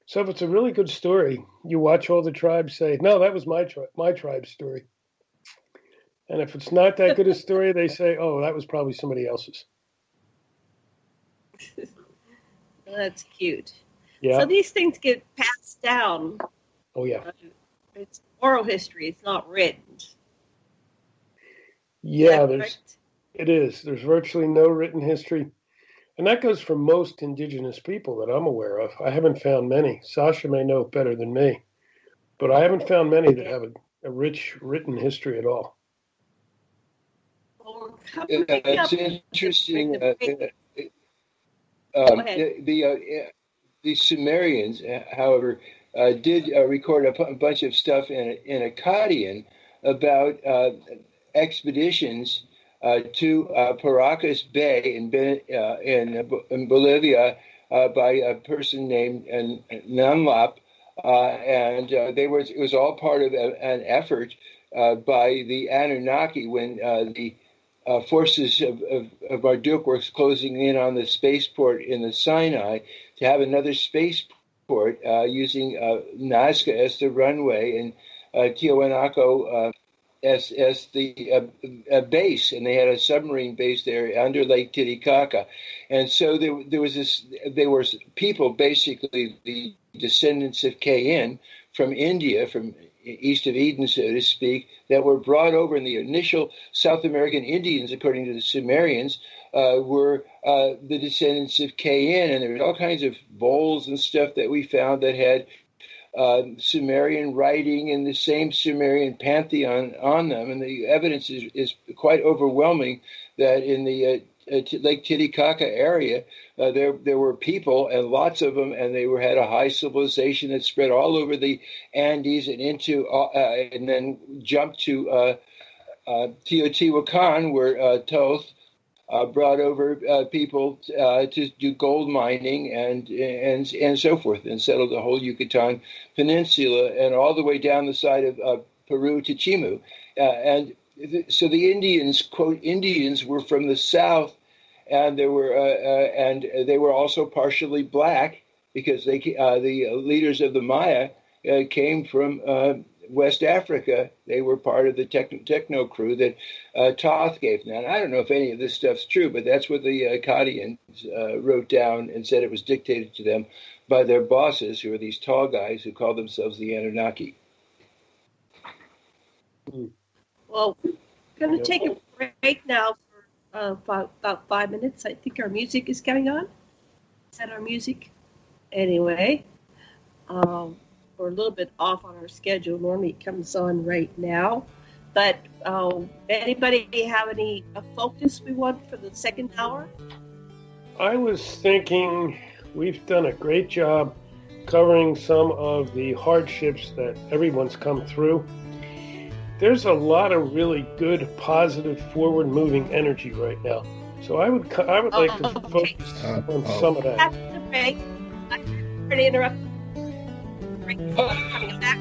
So if it's a really good story, you watch all the tribes say, no, that was my tribe's story. And if it's not that good a story, they say, oh, that was probably somebody else's. Well, that's cute. Yeah. So these things get passed down. Oh, yeah. It's oral history. It's not written. Yeah, it is. There's virtually no written history. And that goes for most indigenous people that I'm aware of. I haven't found many. Sasha may know better than me. But I haven't found many that have a rich written history at all. Well, it's interesting. The Sumerians, however, did record a bunch of stuff in Akkadian about expeditions to Paracas Bay in Bolivia by a person named Nanlap, and it was all part of an effort by the Anunnaki when the forces of Marduk were closing in on the spaceport in the Sinai to have another spaceport using Nazca as the runway and Tiwanaku as the base, and they had a submarine base there under Lake Titicaca. And so there were people, basically the descendants of Cain from India, from east of Eden, so to speak, that were brought over, in the initial South American Indians, according to the Sumerians, were the descendants of Cain, and there was all kinds of bowls and stuff that we found that had Sumerian writing and the same Sumerian pantheon on them, and the evidence is quite overwhelming that in the Lake Titicaca area, there were people, and lots of them, and they had a high civilization that spread all over the Andes and into, and then jumped to Teotihuacan, where Thoth brought over people to do gold mining and so forth, and settled the whole Yucatan Peninsula and all the way down the side of Peru to Chimu. So the Indians, quote, Indians, were from the south, and they were also partially black because the leaders of the Maya came from West Africa. They were part of the techno crew that Thoth gave. Now, I don't know if any of this stuff's true, but that's what the Akkadians wrote down and said it was dictated to them by their bosses, who are these tall guys who call themselves the Anunnaki. Well, we're going to take a break now for about 5 minutes. I think our music is coming on. Is that our music? Anyway, we're a little bit off on our schedule. Normally it comes on right now. But anybody have any focus we want for the second hour? I was thinking we've done a great job covering some of the hardships that everyone's come through. There's a lot of really good, positive, forward-moving energy right now. So I would like to focus on some of that. After the break, I'm going to interrupt. Coming back.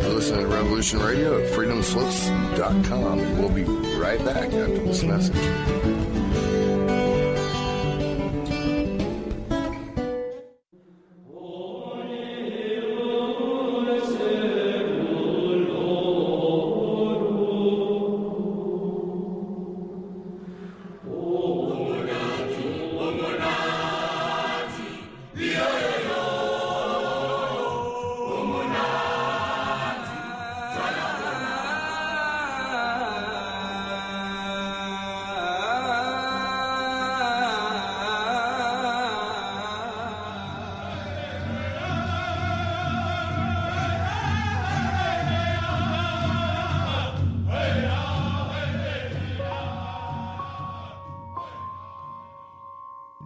Listen to Revolution Radio at freedomslips.com, and we'll be right back after this message.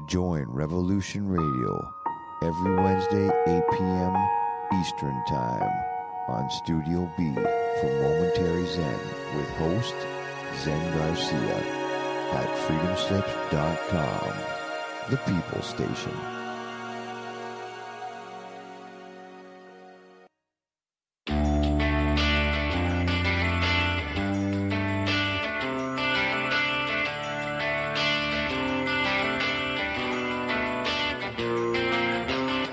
Join Revolution Radio every Wednesday, 8 p.m. Eastern Time on Studio B for Momentary Zen with host Zen Garcia at freedomslips.com, the People Station.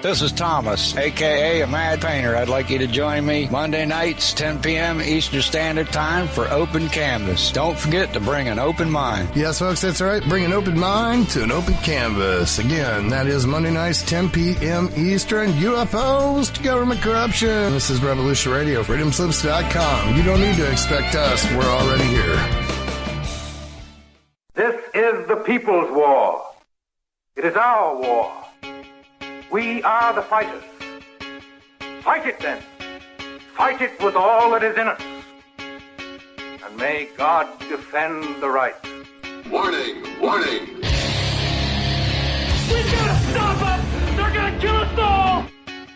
This is Thomas, a.k.a. a Mad Painter. I'd like you to join me Monday nights, 10 p.m. Eastern Standard Time for Open Canvas. Don't forget to bring an open mind. Yes, folks, that's right. Bring an open mind to an open canvas. Again, that is Monday nights, 10 p.m. Eastern. UFOs to government corruption. This is Revolution Radio, freedomslips.com. You don't need to expect us. We're already here. This is the people's war. It is our war. We are the fighters. Fight it then. Fight it with all that is in us. And may God defend the right. Warning! Warning! We gotta stop them! They're gonna kill us all!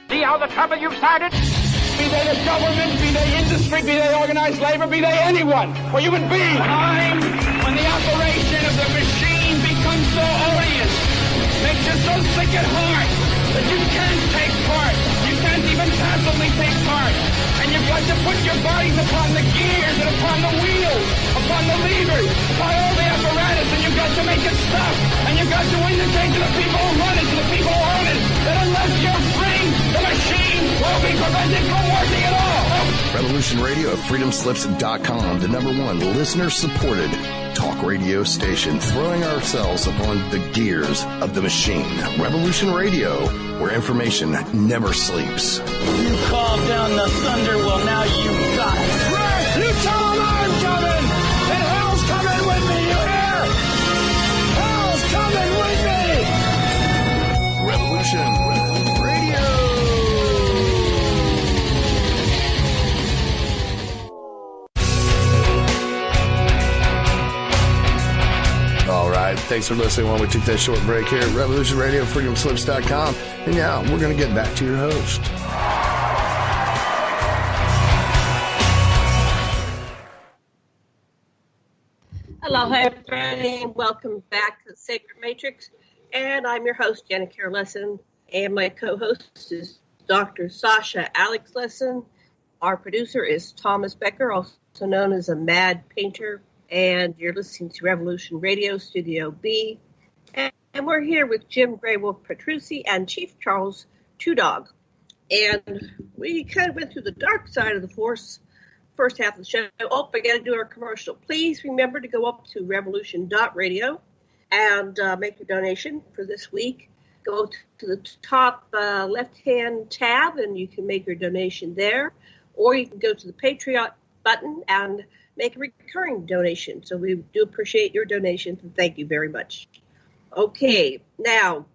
See how the trouble you've started? Be they the government, be they industry, be they organized labor, be they anyone, or human beings. Time when the operation of the machine becomes so odious, makes you so sick at heart that you can't take part. You can't even passively take part. And you've got to put your bodies upon the gears and upon the wheels, upon the levers, upon all the apparatus, and you've got to make it stop. And you've got to indicate to the people who run it, to the people who own it, that unless you're free, the machine will be prevented from working at all. Revolution Radio at freedomslips.com, the #1 listener-supported talk talk radio station, throwing ourselves upon the gears of the machine. Revolution Radio, where information never sleeps. You called down the thunder, well now you got it. Right! You tell them I'm coming! And hell's coming with me, you hear? Hell's coming with me! Revolution Radio! All right, thanks for listening while we took that short break here at Revolution Radio, freedomslips.com. And now we're going to get back to your host. Hello, everybody, and welcome back to the Sacred Matrix. And I'm your host, Janet Kara Lesson, and my co-host is Dr. Sasha Alex Lesson. Our producer is Thomas Becker, also known as a Mad Painter, and you're listening to Revolution Radio, Studio B. And we're here with Jim Graywolf Petruzzi and Chief Charles Twodog. And we kind of went through the dark side of the Force first half of the show. Oh, I got to do our commercial. Please remember to go up to revolution.radio and make your donation for this week. Go to the top left-hand tab, and you can make your donation there. Or you can go to the Patreon button and make a recurring donation. So we do appreciate your donations, and thank you very much. Okay, now,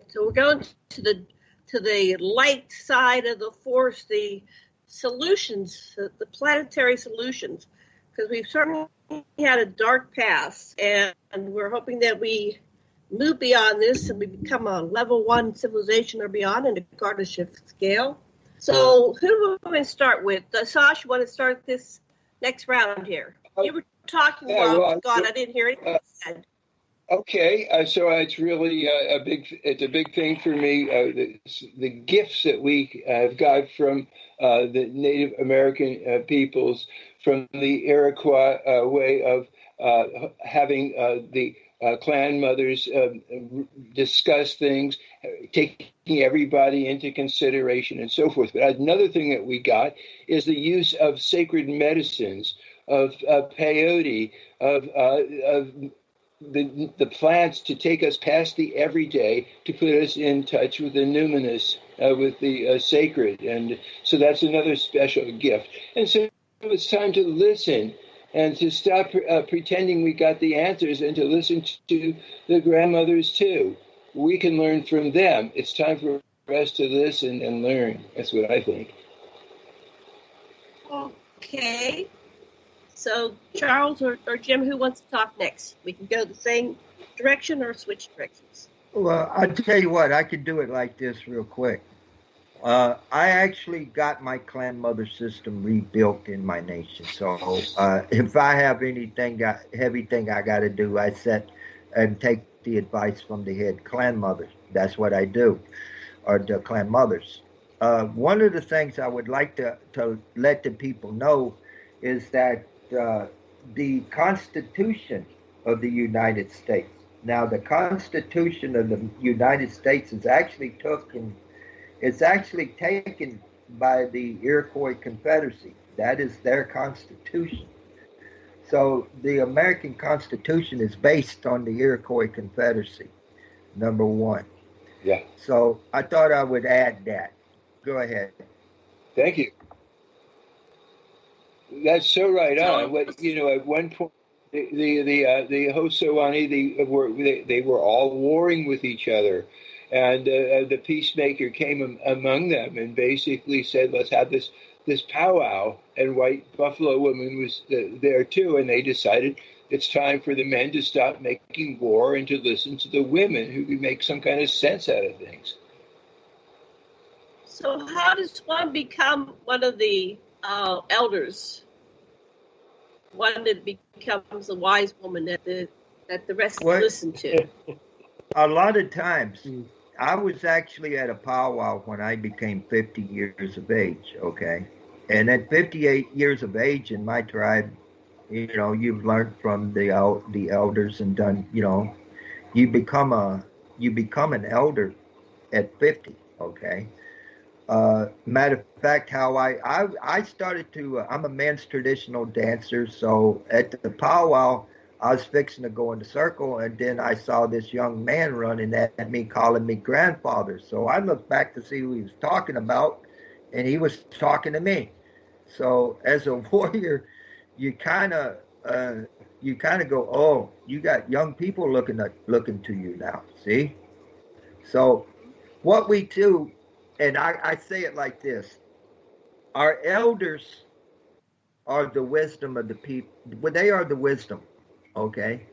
so we're going to the light side of the Force, the solutions, the planetary solutions, because we've certainly had a dark past, and we're hoping that we move beyond this and we become a level 1 civilization or beyond in a Kardashev scale. So who do we want to start with? Sash, you want to start this next round here? You were talking about God. I didn't hear anything you said. Okay, so it's really a big thing for me. The gifts that we have got from the Native American peoples, from the Iroquois way of having the clan mothers discuss things, taking everybody into consideration and so forth. But another thing that we got is the use of sacred medicines, of peyote, of the plants to take us past the everyday, to put us in touch with the numinous, with the sacred. And so that's another special gift. And so it's time to listen and to stop pretending we got the answers and to listen to the grandmothers too. We can learn from them. It's time for us to listen and learn. That's what I think. Okay. So, Charles or Jim, who wants to talk next? We can go the same direction or switch directions. Well, I'll tell you what, I could do it like this real quick. I actually got my clan mother system rebuilt in my nation. So if I have everything I got to do, I set and take the advice from the head clan mothers. That's what I do, or the clan mothers. One of the things I would like to let the people know is that the Constitution of the United States. Now, the Constitution of the United States is actually taken by the Iroquois Confederacy. That is their Constitution. So the American Constitution is based on the Iroquois Confederacy, number one. Yeah. So I thought I would add that. Go ahead. Thank you. That's so right on. At one point, the Hosewani, they were all warring with each other, and the peacemaker came among them and basically said, "Let's have this powwow." And White Buffalo Woman was there too, and they decided it's time for the men to stop making war and to listen to the women who could make some kind of sense out of things. So, how does one become one of the elders, one that becomes a wise woman that the rest listen to? A lot of times, I was actually at a powwow when I became 50 years of age, okay? And at 58 years of age in my tribe, you've learned from the elders and done, you become an elder at 50, okay? Matter of fact, how I started to, I'm a men's traditional dancer. So at the powwow, I was fixing to go in the circle, and then I saw this young man running at me, calling me grandfather. So I looked back to see who he was talking about, and he was talking to me. So as a warrior, you kind of go, oh, you got young people looking to you now. See? So what we do, and I say it like this: our elders are the wisdom of the people. Well, they are the wisdom. Okay.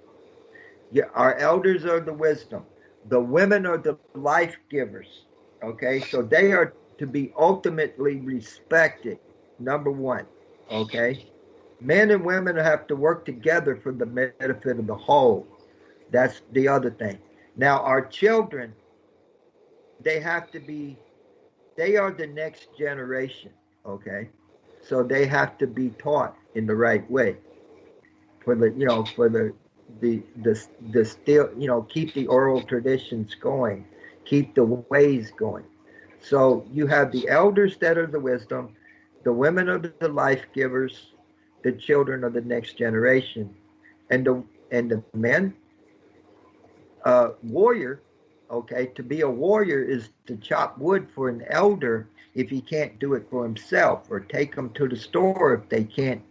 Yeah, our elders are the wisdom. The women are the life givers. Okay. So they are to be ultimately respected. Number one. Okay. Men and women have to work together for the benefit of the whole. That's the other thing. Now, our children, they have to be, they are the next generation. Okay. So they have to be taught in the right way. For the, for the still, keep the oral traditions going, keep the ways going. So you have the elders that are the wisdom, the women are the life givers, the children are the next generation, and the men, warrior. Okay, to be a warrior is to chop wood for an elder if he can't do it for himself, or take them to the store if they can't,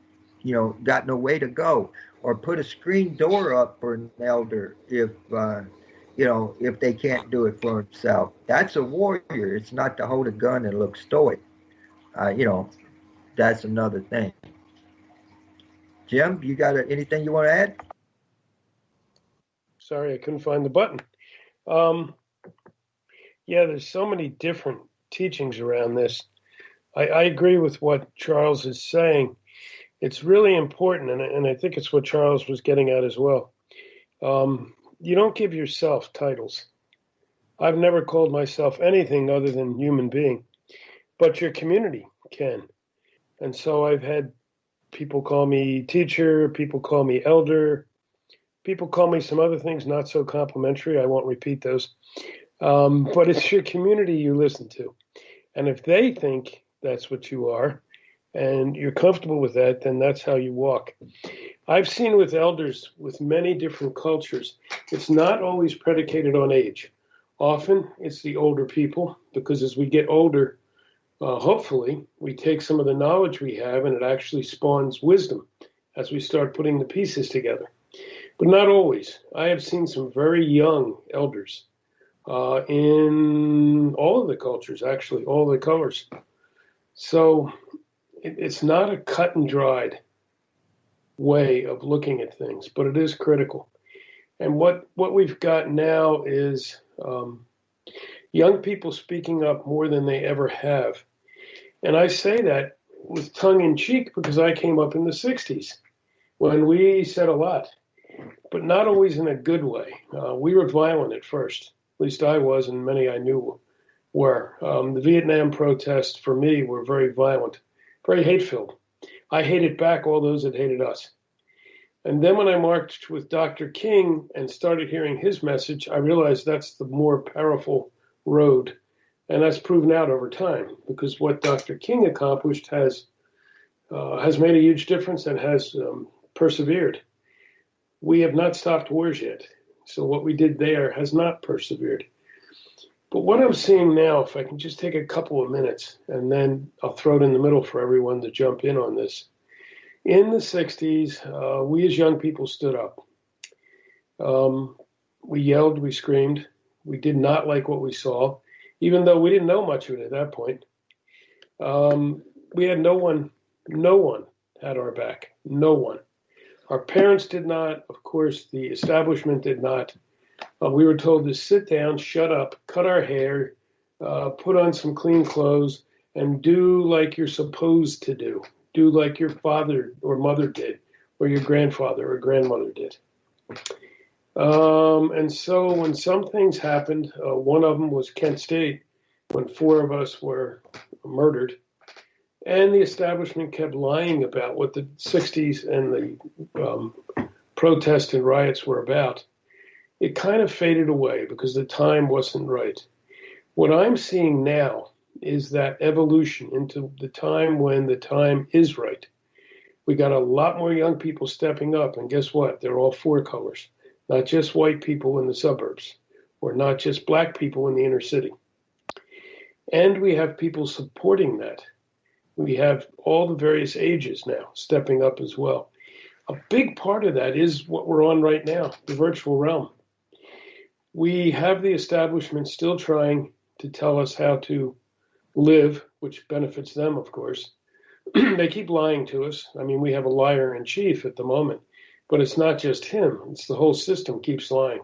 got no way to go, or put a screen door up for an elder if they can't do it for himself. That's a warrior. It's not to hold a gun and look stoic. That's another thing. Jim, you got anything you want to add? Sorry, I couldn't find the button. Yeah, there's so many different teachings around this. I agree with what Charles is saying. It's really important, and I think it's what Charles was getting at as well. You don't give yourself titles. I've never called myself anything other than human being, but your community can. And so I've had people call me teacher, people call me elder, people call me some other things not so complimentary. I won't repeat those. But it's your community you listen to. And if they think that's what you are, and you're comfortable with that, then that's how you walk. I've seen with elders with many different cultures, it's not always predicated on age. Often it's the older people, because as we get older, hopefully we take some of the knowledge we have and it actually spawns wisdom as we start putting the pieces together. But not always. I have seen some very young elders in all of the cultures, actually, all the colors. So it's not a cut and dried way of looking at things, but it is critical. And what we've got now is young people speaking up more than they ever have. And I say that with tongue in cheek because I came up in the 60s when we said a lot, but not always in a good way. We were violent at first, at least I was, and many I knew were. The Vietnam protests for me were very violent, very hate-filled. I hated back all those that hated us. And then when I marched with Dr. King and started hearing his message, I realized that's the more powerful road. And that's proven out over time, because what Dr. King accomplished has made a huge difference and has persevered. We have not stopped wars yet. So what we did there has not persevered. But what I'm seeing now, if I can just take a couple of minutes, and then I'll throw it in the middle for everyone to jump in on this. In the 60s, we as young people stood up. We yelled, we screamed. We did not like what we saw, even though we didn't know much of it at that point. We had no one had our back, no one. Our parents did not, of course, the establishment did not. We were told to sit down, shut up, cut our hair, put on some clean clothes, and do like you're supposed to do. Do like your father or mother did, or your grandfather or grandmother did. And so when some things happened, one of them was Kent State, when 4 of us were murdered, and the establishment kept lying about what the 60s and the protests and riots were about. It kind of faded away because the time wasn't right. What I'm seeing now is that evolution into the time when the time is right. We got a lot more young people stepping up, and guess what? They're all four colors, not just white people in the suburbs, or not just black people in the inner city. And we have people supporting that. We have all the various ages now stepping up as well. A big part of that is what we're on right now, the virtual realm. We have the establishment still trying to tell us how to live, which benefits them, of course. They keep lying to us. I mean, we have a liar in chief at the moment, but it's not just him. It's the whole system keeps lying.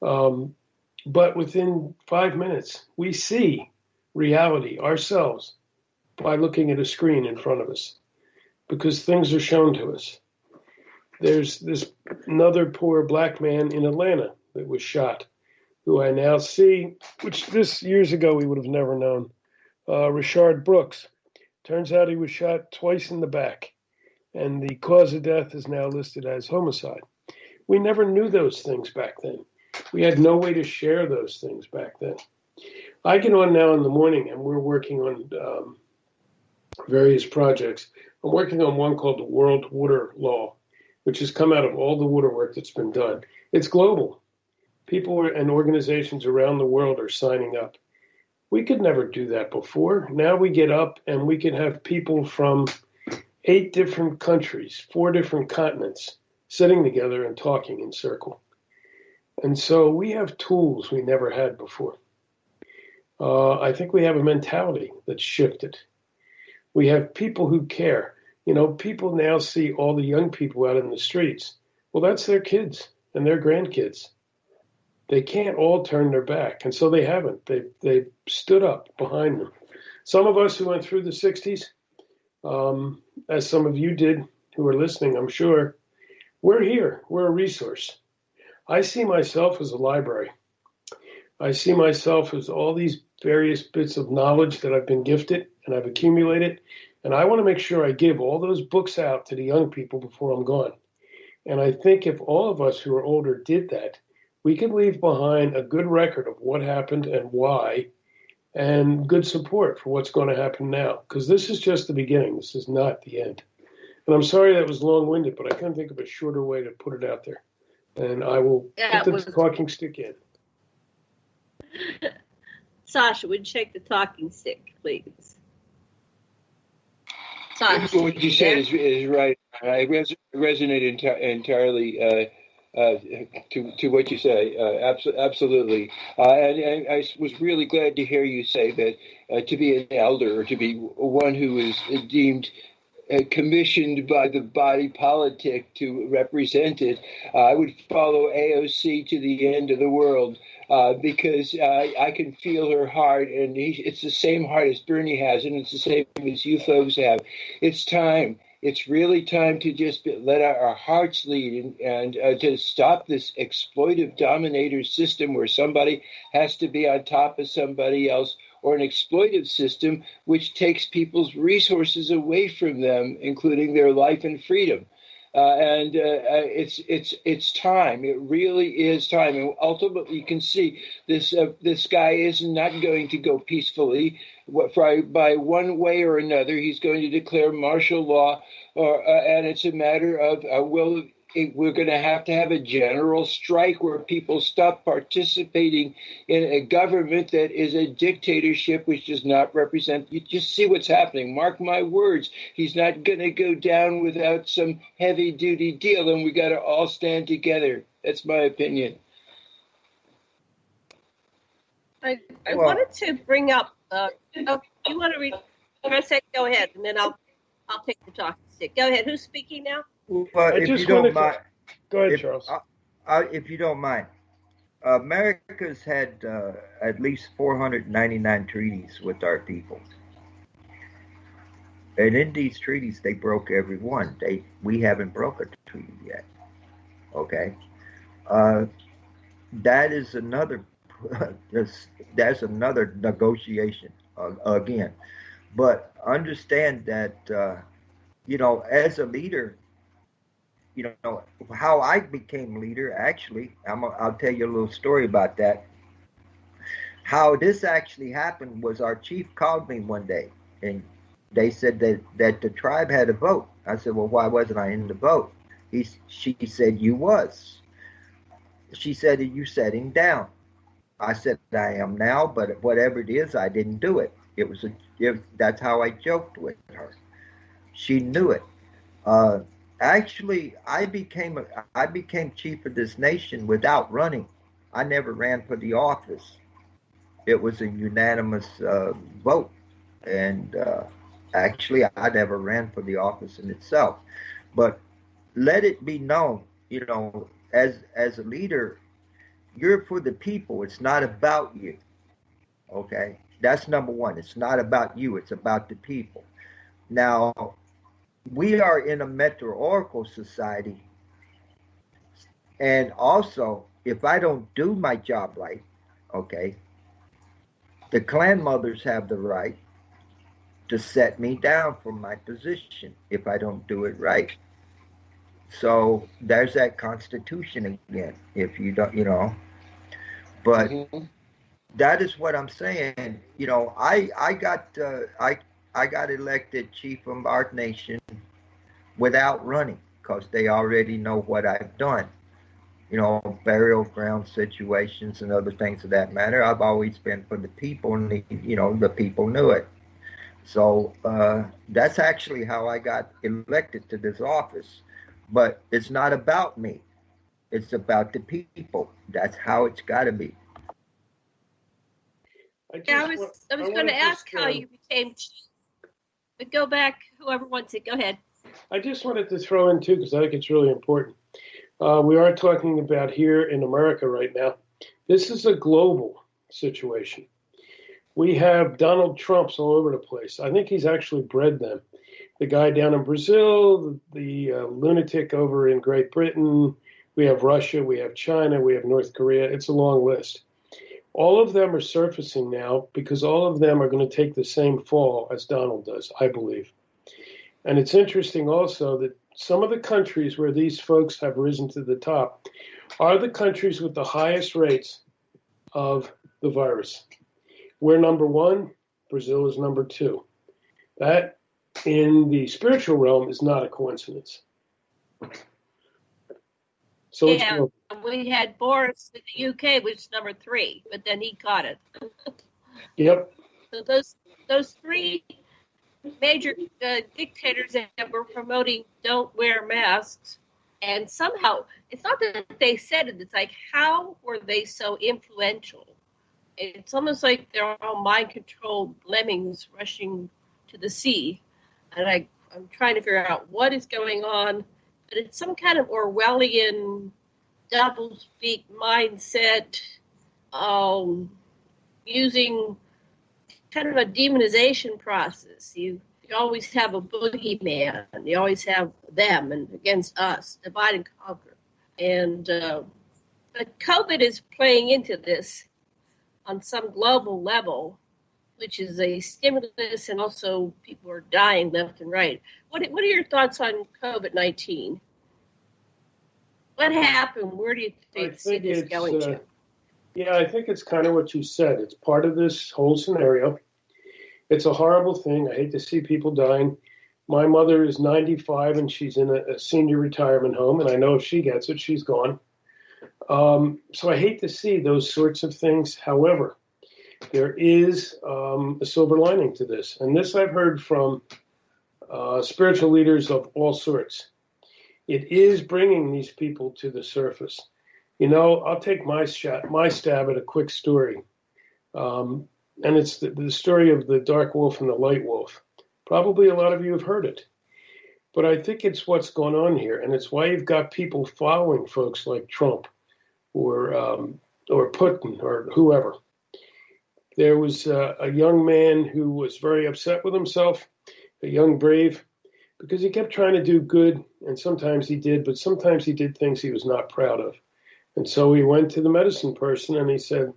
But within 5 minutes, we see reality ourselves by looking at a screen in front of us, because things are shown to us. There's this another poor black man in Atlanta that was shot, who I now see, which this years ago we would have never known, Rashard Brooks. Turns out he was shot twice in the back, and the cause of death is now listed as homicide. We never knew those things back then. We had no way to share those things back then. I get on now in the morning, and we're working on various projects. I'm working on one called the World Water Law, which has come out of all the water work that's been done. It's global. People and organizations around the world are signing up. We could never do that before. Now we get up and we can have people from 8 different countries, 4 different continents, sitting together and talking in circle. And so we have tools we never had before. I think we have a mentality that's shifted. We have people who care. You know, people now see all the young people out in the streets. Well, that's their kids and their grandkids. They can't all turn their back, and so they haven't. They stood up behind them. Some of us who went through the 60s, as some of you did who are listening, I'm sure, we're here. We're a resource. I see myself as a library. I see myself as all these various bits of knowledge that I've been gifted and I've accumulated, and I want to make sure I give all those books out to the young people before I'm gone. And I think if all of us who are older did that, we could leave behind a good record of what happened and why, and good support for what's going to happen now. Because this is just the beginning. This is not the end. And I'm sorry that was long-winded, but I couldn't think of a shorter way to put it out there. And I will put the talking stick in. Sasha, would you shake the talking stick, please? Sasha, what you said is right. I resonate entirely to what you say. Absolutely. And I was really glad to hear you say that to be an elder, or to be one who is deemed commissioned by the body politic to represent it, I would follow AOC to the end of the world, because I can feel her heart, and it's the same heart as Bernie has, and it's the same as you folks have. It's time. It's really time to just let our hearts lead and to stop this exploitive dominator system where somebody has to be on top of somebody else, or an exploitive system which takes people's resources away from them, including their life and freedom. It's time. It really is time. And ultimately, you can see this guy is not going to go peacefully. By one way or another, he's going to declare martial law, and it's a matter of we're going to have a general strike where people stop participating in a government that is a dictatorship which does not represent. You just see what's happening. Mark my words. He's not going to go down without some heavy-duty deal, and we got to all stand together. That's my opinion. I wanted to bring up. You want to read? Go ahead, and then I'll take the talking stick. Go ahead. Who's speaking now? Well, if you don't mind, go ahead, Charles. If you don't mind, America's had at least 499 treaties with our people, and in these treaties, they broke every one. We haven't broken a treaty yet. Okay, that is another. That's another negotiation again. But understand that as a leader. How I became leader, actually, I'll tell you a little story about that. how this actually happened was our chief called me one day, and they said that the tribe had a vote. I said, well, why wasn't I in the vote? She said, you was. She said, are you sitting down? I said, I am now, but whatever it is, I didn't do it. That's how I joked with her. She knew it. Actually, I became chief of this nation without running. I never ran for the office. It was a unanimous vote, and actually, I never ran for the office in itself. But let it be known, as a leader, you're for the people. It's not about you. Okay, that's number one. It's not about you. It's about the people. Now, we are in a matriarchal society, and also, if I don't do my job right, okay, the clan mothers have the right to set me down from my position if I don't do it right. So there's that constitution again. If you don't, but that is what I'm saying. I got elected chief of our nation without running because they already know what I've done. Burial ground situations and other things of that matter. I've always been for the people, and the people knew it. So that's actually how I got elected to this office. But it's not about me. It's about the people. That's how it's got to be. I was going to ask how you became chief. But go back, whoever wants it. Go ahead. I just wanted to throw in, too, because I think it's really important. We are talking about here in America right now. This is a global situation. We have Donald Trumps all over the place. I think he's actually bred them. The guy down in Brazil, the lunatic over in Great Britain. We have Russia, we have China, we have North Korea. It's a long list. All of them are surfacing now because all of them are going to take the same fall as Donald does, I believe. And it's interesting also that some of the countries where these folks have risen to the top are the countries with the highest rates of the virus. We're number one, Brazil is number two. That, in the spiritual realm, is not a coincidence. So yeah, we had Boris in the UK, which is number 3, but then he caught it. Yep. So those 3 major dictators that were promoting don't wear masks, and somehow it's not that they said it. It's like, how were they so influential? It's almost like they're all mind-controlled lemmings rushing to the sea. And I'm trying to figure out what is going on. But it's some kind of Orwellian doublespeak mindset, using kind of a demonization process. You always have a boogeyman. You always have them and against us, divide and conquer. And but COVID is playing into this on some global level, which is a stimulus, and also people are dying left and right. What are your thoughts on COVID-19? What happened? Where do you see this going to? Yeah, I think it's kind of what you said. It's part of this whole scenario. It's a horrible thing. I hate to see people dying. My mother is 95, and she's in a senior retirement home, and I know if she gets it, she's gone. So I hate to see those sorts of things. However, there is a silver lining to this. And this I've heard from spiritual leaders of all sorts. It is bringing these people to the surface. I'll take my stab at a quick story. And it's the story of the dark wolf and the light wolf. Probably a lot of you have heard it. But I think it's what's going on here. And it's why you've got people following folks like Trump or Putin or whoever. There was a young man who was very upset with himself, a young brave, because he kept trying to do good, and sometimes he did, but sometimes he did things he was not proud of. And so he went to the medicine person and he said,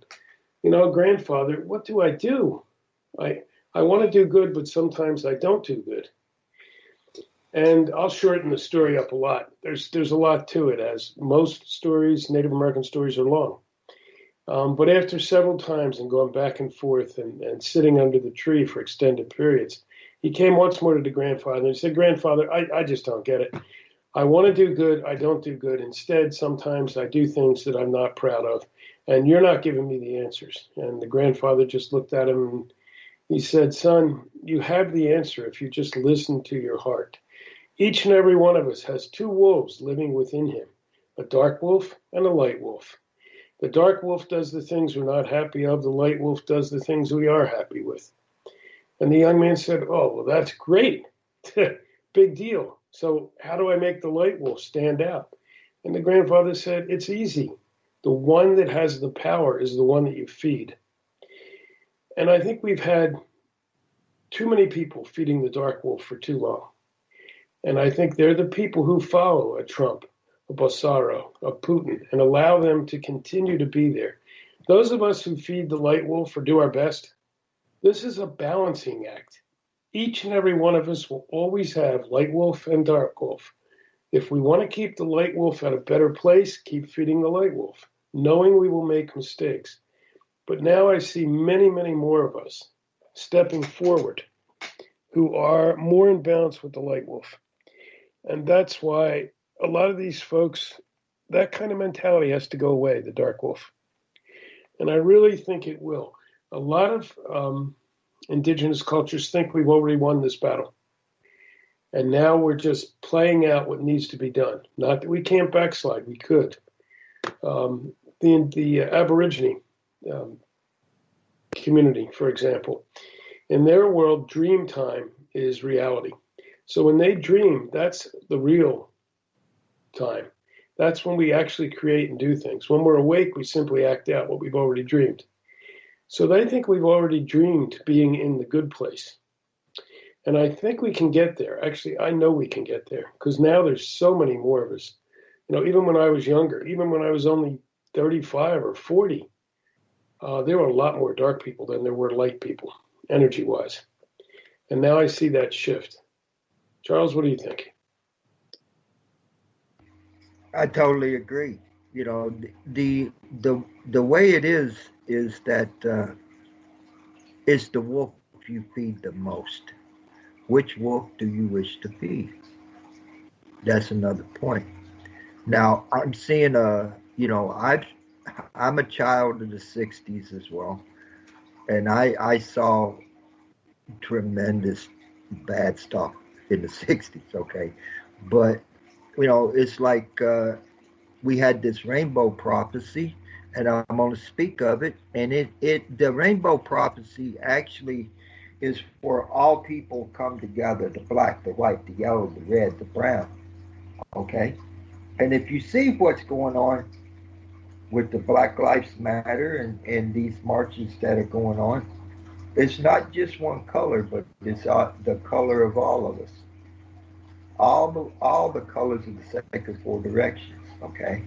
grandfather, what do I do? I want to do good, but sometimes I don't do good. And I'll shorten the story up a lot. There's a lot to it, as most stories, Native American stories, are long. But after several times and going back and forth and sitting under the tree for extended periods, he came once more to the grandfather and he said, "Grandfather, I just don't get it. I want to do good. I don't do good. Instead, sometimes I do things that I'm not proud of. And you're not giving me the answers." And the grandfather just looked at him and he said, "Son, you have the answer if you just listen to your heart. Each and every one of us has two wolves living within him, a dark wolf and a light wolf. The dark wolf does the things we're not happy of. The light wolf does the things we are happy with." And the young man said, "Oh, well, that's great. Big deal. So how do I make the light wolf stand out?" And the grandfather said, "It's easy. The one that has the power is the one that you feed." And I think we've had too many people feeding the dark wolf for too long. And I think they're the people who follow a Trump, a Bolsonaro, a Putin, and allow them to continue to be there. Those of us who feed the light wolf or do our best, this is a balancing act. Each and every one of us will always have light wolf and dark wolf. If we want to keep the light wolf at a better place, keep feeding the light wolf, knowing we will make mistakes. But now I see many, many more of us stepping forward who are more in balance with the light wolf. And that's why a lot of these folks, that kind of mentality has to go away, the dark wolf. And I really think it will. A lot of indigenous cultures think we've already won this battle. And now we're just playing out what needs to be done. Not that we can't backslide, we could. The Aborigine community, for example, in their world, dream time is reality. So when they dream, that's the real time. That's when we actually create and do things. When we're awake, we simply act out what we've already dreamed. So they think we've already dreamed being in the good place. And I think we can get there. Actually, I know we can get there because now there's so many more of us. You know, even when I was younger, even when I was only 35 or 40, there were a lot more dark people than there were light people, energy-wise. And now I see that shift. Charles, what do you think? I totally agree. You know, the way it is that it's the wolf you feed the most. Which wolf do you wish to feed? That's another point. Now I'm seeing I'm a child of the 60s as well, and I saw tremendous bad stuff in the 60s. Okay, but you know, it's like we had this rainbow prophecy, and I'm going to speak of it. And the rainbow prophecy actually is for all people come together: the black, the white, the yellow, the red, the brown. Okay, and if you see what's going on with the Black Lives Matter and these marches that are going on, it's not just one color, but it's the color of all of us. All the colors of the sacred four directions, okay?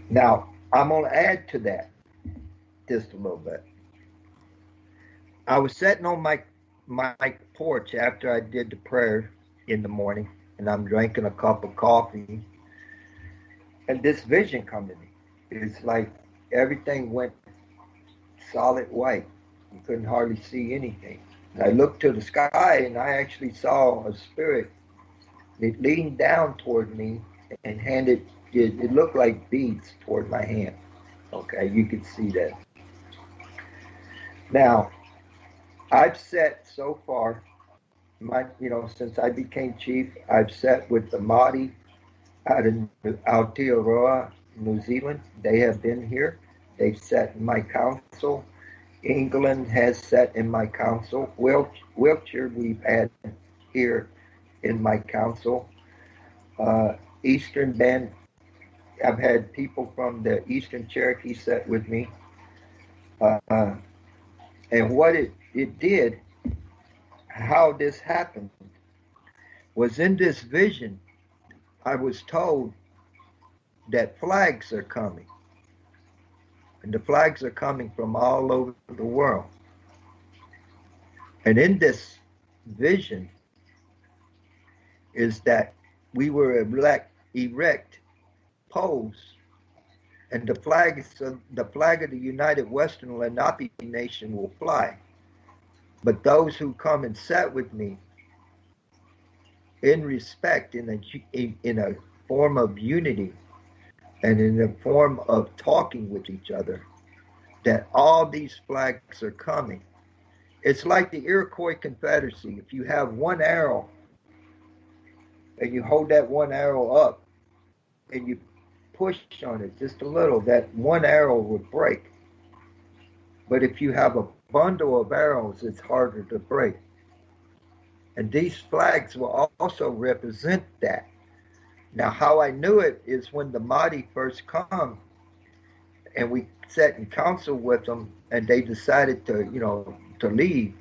Now, I'm going to add to that just a little bit. I was sitting on my porch after I did the prayer in the morning, and I'm drinking a cup of coffee, and this vision come to me. It's like everything went solid white. You couldn't hardly see anything. And I looked to the sky, and I actually saw a spirit. It leaned down toward me and handed it looked like beads toward my hand. Okay, you could see that. Now, I've sat so far, since I became chief, I've sat with the Māori out in Aotearoa, New Zealand. They have been here. They've sat in my council. England has sat in my council. Wiltshire we've had here in my council. Eastern Band, I've had people from the Eastern Cherokee sit with me. And what it did, how this happened, was in this vision, I was told that flags are coming. And the flags are coming from all over the world. And in this vision is that we were erect poles and the flag of the United Western Lenape nation will fly. But those who come and sit with me in respect, in a form of unity, and in a form of talking with each other, that all these flags are coming. It's like the Iroquois Confederacy. If you have one arrow and you hold that one arrow up and you push on it just a little, that one arrow will break. But if you have a bundle of arrows, it's harder to break. And these flags will also represent that. Now, how I knew it is when the Mahdi first come and we sat in council with them and they decided to leave.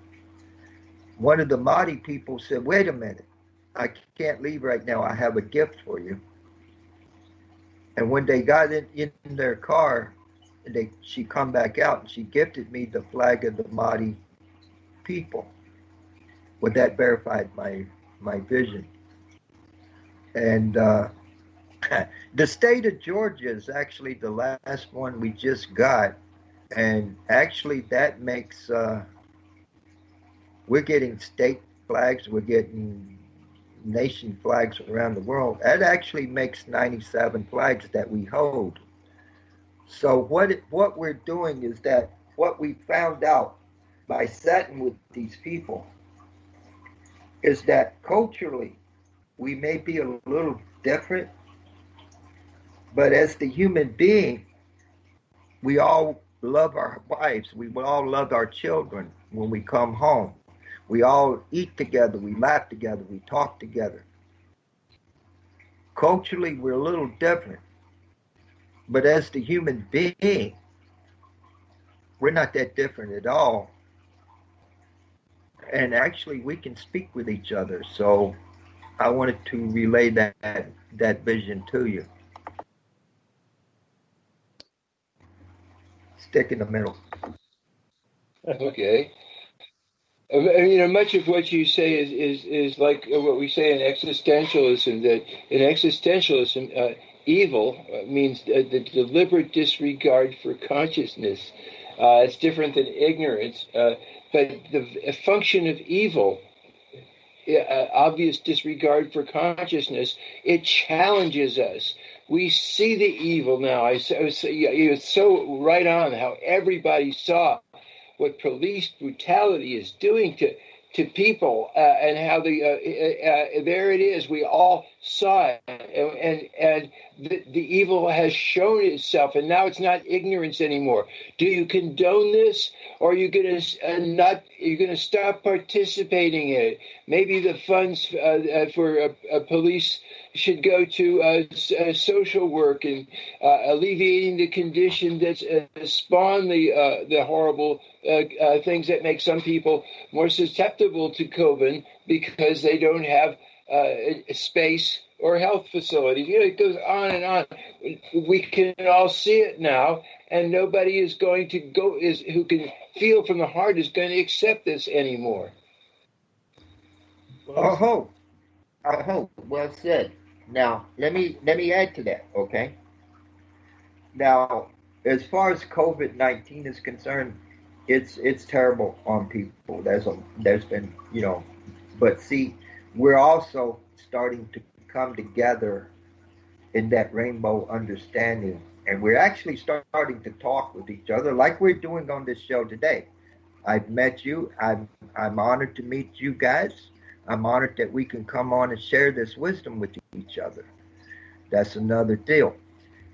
One of the Mahdi people said, wait a minute, I can't leave right now. I have a gift for you. And when they got in their car, she come back out and she gifted me the flag of the Mahdi people. Well, that verified my vision. And the state of Georgia is actually the last one we just got. And actually that makes, we're getting state flags, we're getting nation flags around the world. That actually makes 97 flags that we hold. So what we're doing is that what we found out by sitting with these people is that culturally we may be a little different, but as the human being, we all love our wives. We all love our children when we come home. We all eat together. We laugh together. We talk together. Culturally, we're a little different. But as the human being, we're not that different at all. And actually, we can speak with each other. So I wanted to relay that vision to you. Stick in the middle. Okay. Much of what you say is like what we say in existentialism, that in existentialism, evil means the deliberate disregard for consciousness. It's different than ignorance, but the function of evil, obvious disregard for consciousness, it challenges us. We see the evil now. It's so right on how everybody saw what police brutality is doing to people, and how there it is. We all saw it, and the evil has shown itself, and now it's not ignorance anymore. Do you condone this, or are you going to You're going to stop participating in it? Maybe the funds for police should go to social work and alleviating the condition that's spawned the horrible things that make some people more susceptible to COVID because they don't have space or health facilities. It goes on and on. We can all see it now, and nobody is going to who can feel from the heart is going to accept this anymore. I hope. Well said. Now, let me add to that, okay? Now, as far as COVID-19 is concerned, it's terrible on people. There's been, but see, we're also starting to come together in that rainbow understanding, and we're actually starting to talk with each other like we're doing on this show today. I've met you. I'm honored to meet you guys. I'm honored that we can come on and share this wisdom with each other. That's another deal.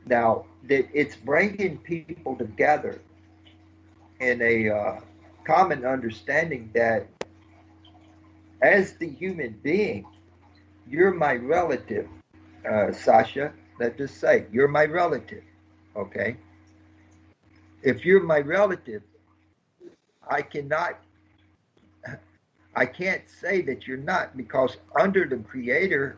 Now, it's bringing people together in a common understanding that as the human being, you're my relative, Sasha. Let's just say, you're my relative, okay? If you're my relative, I can't say that you're not, because under the Creator,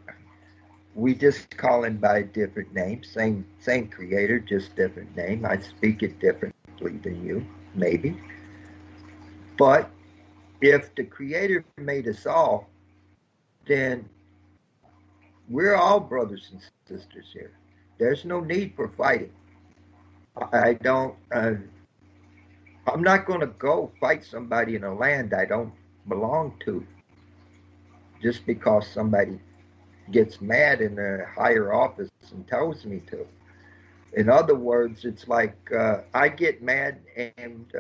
we just call him by a different name. Same Creator, just different name. I speak it differently than you, maybe. But if the Creator made us all, then we're all brothers and sisters here. There's no need for fighting. I don't. I'm not going to go fight somebody in a land I don't belong to just because somebody gets mad in a higher office and tells me to. In other words, it's like I get mad and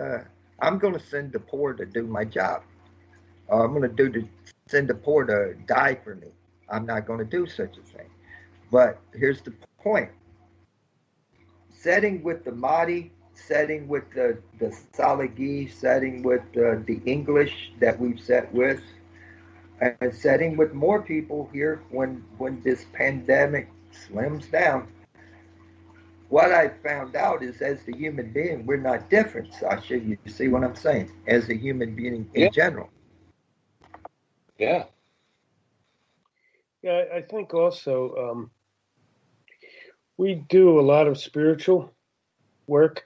I'm going to send the poor to do my job. I'm going to send the poor to die for me. I'm not going to do such a thing. But here's the point. Setting with the Mahdi, setting with the Saligi, setting with the English that we've set with, and setting with more people here when this pandemic slims down. What I found out is, as a human being, we're not different, Sasha. You see what I'm saying? As a human being in general. Yeah. Yeah, I think also we do a lot of spiritual work.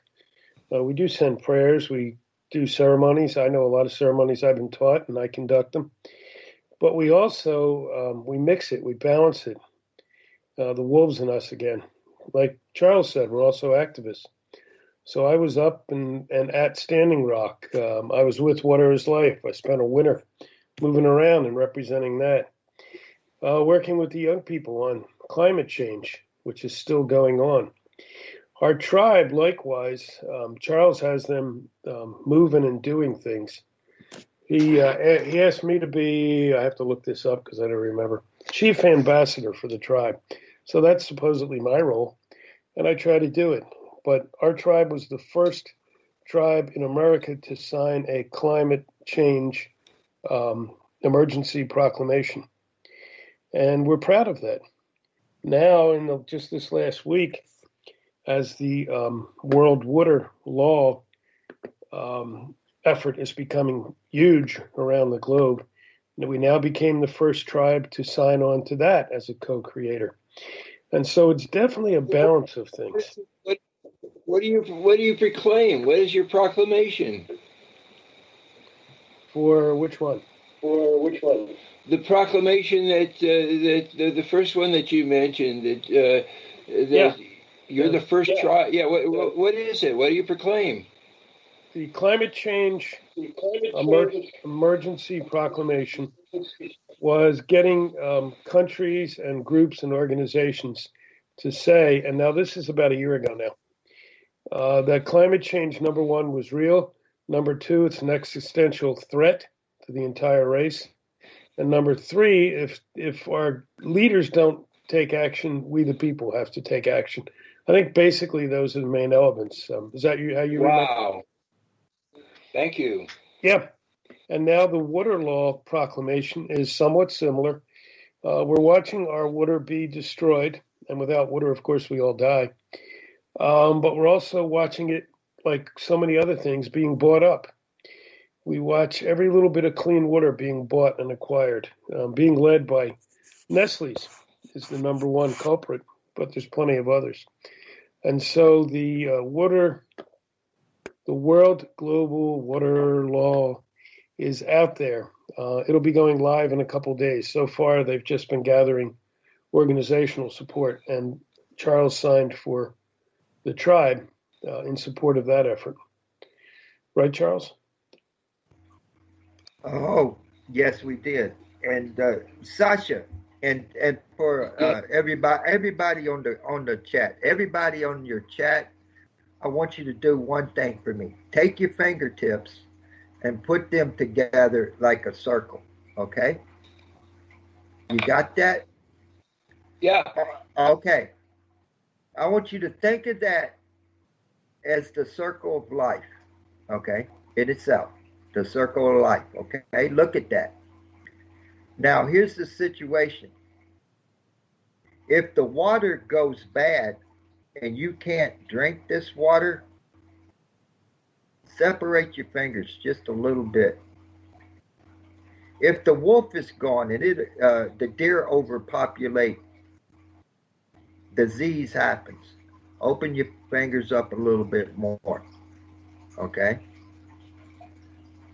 We do send prayers. We do ceremonies. I know a lot of ceremonies I've been taught, and I conduct them. But we also, we mix it. We balance it. The wolves in us again. Like Charles said, we're also activists. So I was up and at Standing Rock. I was with Water is Life. I spent a winter moving around and representing that. Working with the young people on climate change, which is still going on. Our tribe, likewise, Charles has them moving and doing things. He asked me to be, I have to look this up because I don't remember, chief ambassador for the tribe. So that's supposedly my role, and I try to do it. But our tribe was the first tribe in America to sign a climate change emergency proclamation. And we're proud of that. Now, in just this last week, as the world water law effort is becoming huge around the globe, we now became the first tribe to sign on to that as a co-creator. And so it's definitely a balance of things. What do you proclaim? What is your proclamation? For which one? The proclamation that the first one that you mentioned that you're the first tribe. Yeah. What is it? What do you proclaim? The climate change emergency proclamation was getting countries and groups and organizations to say, and now this is about a year ago now, that climate change, number one, was real. Number two, it's an existential threat to the entire race. And number three, if our leaders don't take action, we the people have to take action. I think basically those are the main elements. Is that how you remember? Wow. Thank you. Yeah. And now the water law proclamation is somewhat similar. We're watching our water be destroyed. And without water, of course, we all die. But we're also watching it, like so many other things, being bought up. We watch every little bit of clean water being bought and acquired, being led by Nestle's is the number one culprit, but there's plenty of others. And so the world global water law is out there. It'll be going live in a couple of days. So far, they've just been gathering organizational support, and Charles signed for the tribe in support of that effort. Right, Charles? Oh, yes, we did. And Sasha, and for everybody on the chat, everybody on your chat, I want you to do one thing for me. Take your fingertips and put them together like a circle. Okay? You got that? Yeah. Okay. I want you to think of that as the circle of life. Okay? In itself. The circle of life. Okay? Look at that. Now, here's the situation. If the water goes bad and you can't drink this water, separate your fingers just a little bit. If the wolf is gone and the deer overpopulate, disease happens. Open your fingers up a little bit more. Okay?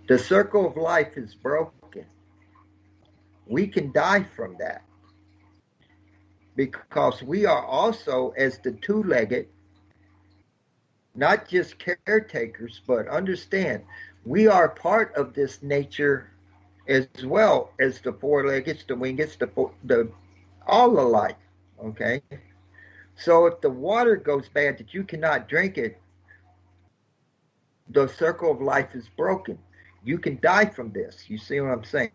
The circle of life is broken. We can die from that because we are also, as the two-legged, not just caretakers, but understand we are part of this nature as well as the four-legged, the winged, the all alike. Okay, so if the water goes bad that you cannot drink it, the circle of life is broken. You can die from this. You see what I'm saying?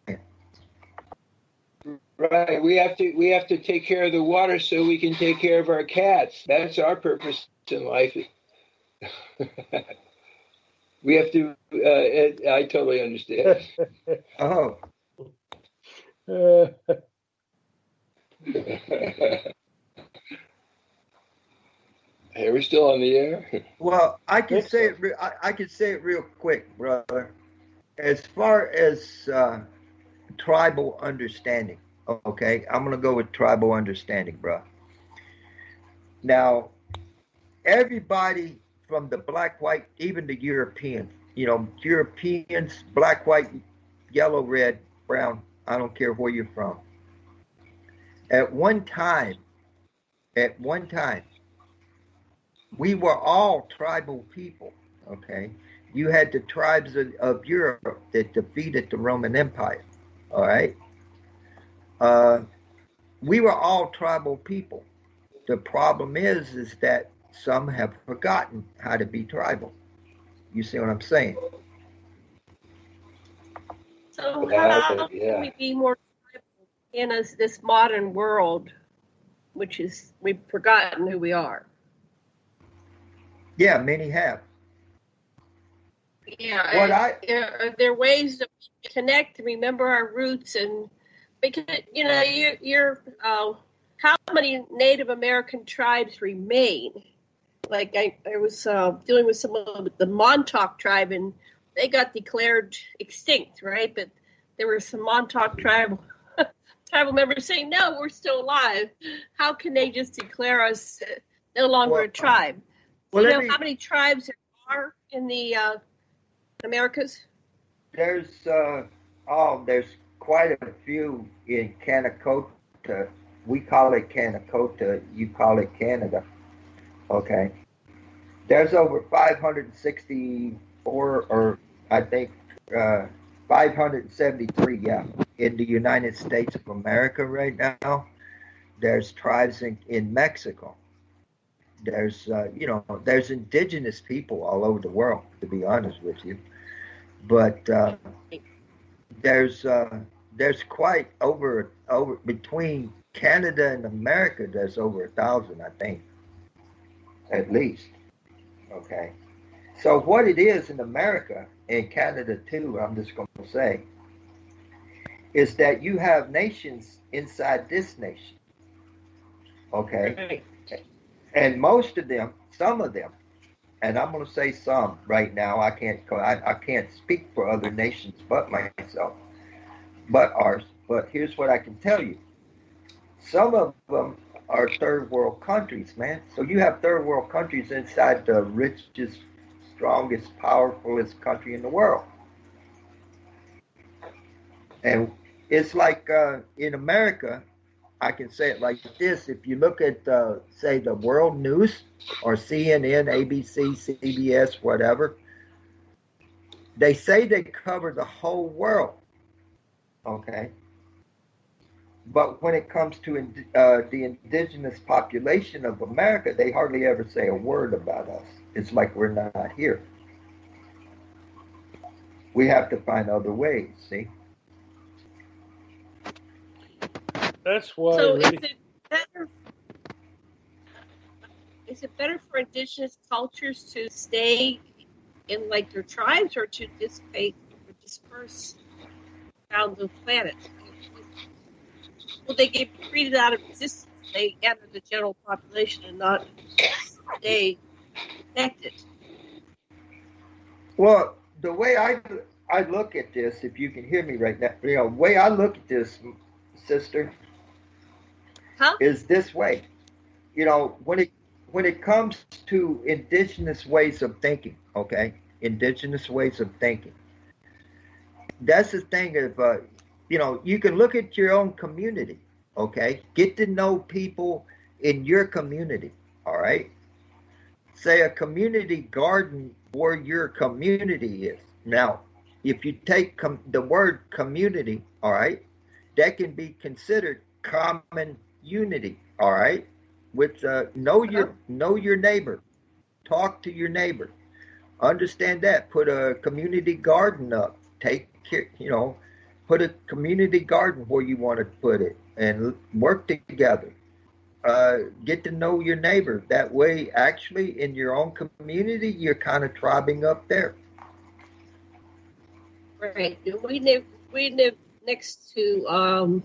Right. We have to take care of the water so we can take care of our cats. That's our purpose in life. We have to. I totally understand. Oh. Hey, we're still on the air. Well, I can say it. I can say it real quick, brother. As far as tribal understanding, okay, I'm gonna go with tribal understanding, bro. Now, everybody from the black, white, even the Europeans, Europeans, black, white, yellow, red, brown. I don't care where you're from. At one time, we were all tribal people, okay? You had the tribes of Europe that defeated the Roman Empire, all right? We were all tribal people. The problem is that some have forgotten how to be tribal. You see what I'm saying? So how can we be more tribal in this modern world, which is, we've forgotten who we are? Yeah, many have. Yeah, are there ways to connect, remember our roots, and because you're how many Native American tribes remain? Like I was dealing with some of the Montauk tribe, and they got declared extinct, right? But there were some Montauk tribal members saying, "No, we're still alive. How can they just declare us no longer a tribe?" Do you know how many tribes there are in the Americas? There's quite a few in Canacota. We call it Canacota. You call it Canada. Okay. There's over 564, or I think 573, in the United States of America right now. There's tribes in Mexico. There's there's indigenous people all over the world, to be honest with you. But there's quite over between Canada and America. There's over 1,000, I think, at least. Okay. So what it is in America and Canada too, I'm just going to say, is that you have nations inside this nation. Okay. Right. And most of them, some of them, and I'm going to say some right now. I can't speak for other nations but myself, but ours. But here's what I can tell you: some of them are third world countries, man. So you have third world countries inside the richest, strongest, powerfulest country in the world, and it's like in America. I can say it like this. If you look at, say, the world news or CNN, ABC, CBS, whatever, they say they cover the whole world, okay? But when it comes to the indigenous population of America, they hardly ever say a word about us. It's like we're not here. We have to find other ways, see? That's why. So is it better for indigenous cultures to stay in like their tribes, or to dissipate or disperse around the planet? Will they get treated out of existence? They enter the general population and not stay connected. Well, the way I look at this, if you can hear me right now, the way I look at this, sister, is this way. When it comes to indigenous ways of thinking, okay, indigenous ways of thinking, that's the thing of, you can look at your own community, okay, get to know people in your community, all right. say a community garden where your community is. Now, if you take the word community, all right, that can be considered common unity, all right, with know your neighbor, talk to your neighbor, understand that, put a community garden up, take care, put a community garden where you want to put it, and work together. Get to know your neighbor. That way, actually, in your own community, you're kind of tribbing up there. Right. We live next to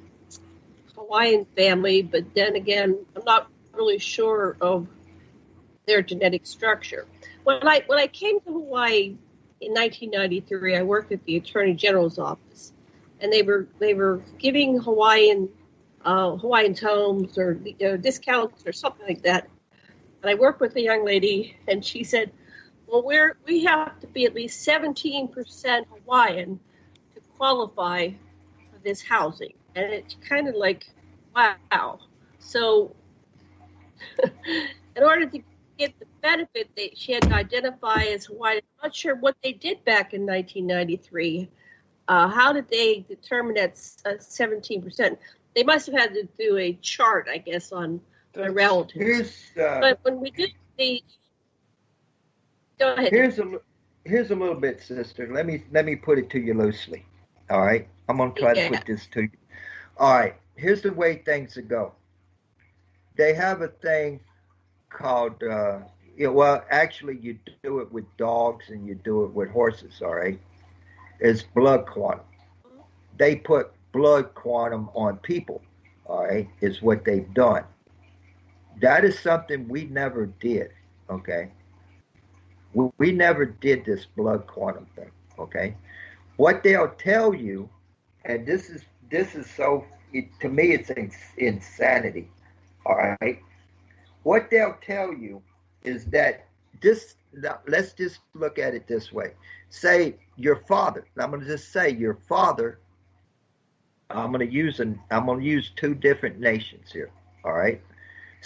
Hawaiian family, but then again, I'm not really sure of their genetic structure. When I came to Hawaii in 1993, I worked at the Attorney General's office, and they were giving Hawaiian homes or discounts or something like that. And I worked with a young lady, and she said, "Well, we have to be at least 17% Hawaiian to qualify for this housing." And it's kind of like, wow. So in order to get the benefit, she had to identify as Hawaiian. I'm not sure what they did back in 1993. How did they determine that's 17%? They must have had to do a chart, I guess, on the relatives. But when we did go ahead. Here's a little bit, sister. Let me put it to you loosely. All right, I'm gonna try to put this to you. All right, here's the way things go. They have a thing called, actually you do it with dogs and you do it with horses, all right? It's blood quantum. They put blood quantum on people, all right, is what they've done. That is something we never did, okay? We never did this blood quantum thing, okay? What they'll tell you, and this is so, to me it's insanity, all right? What they'll tell you is that let's just look at it this way. Say your father, I'm going to just say your father, I'm going to use two different nations here, all right?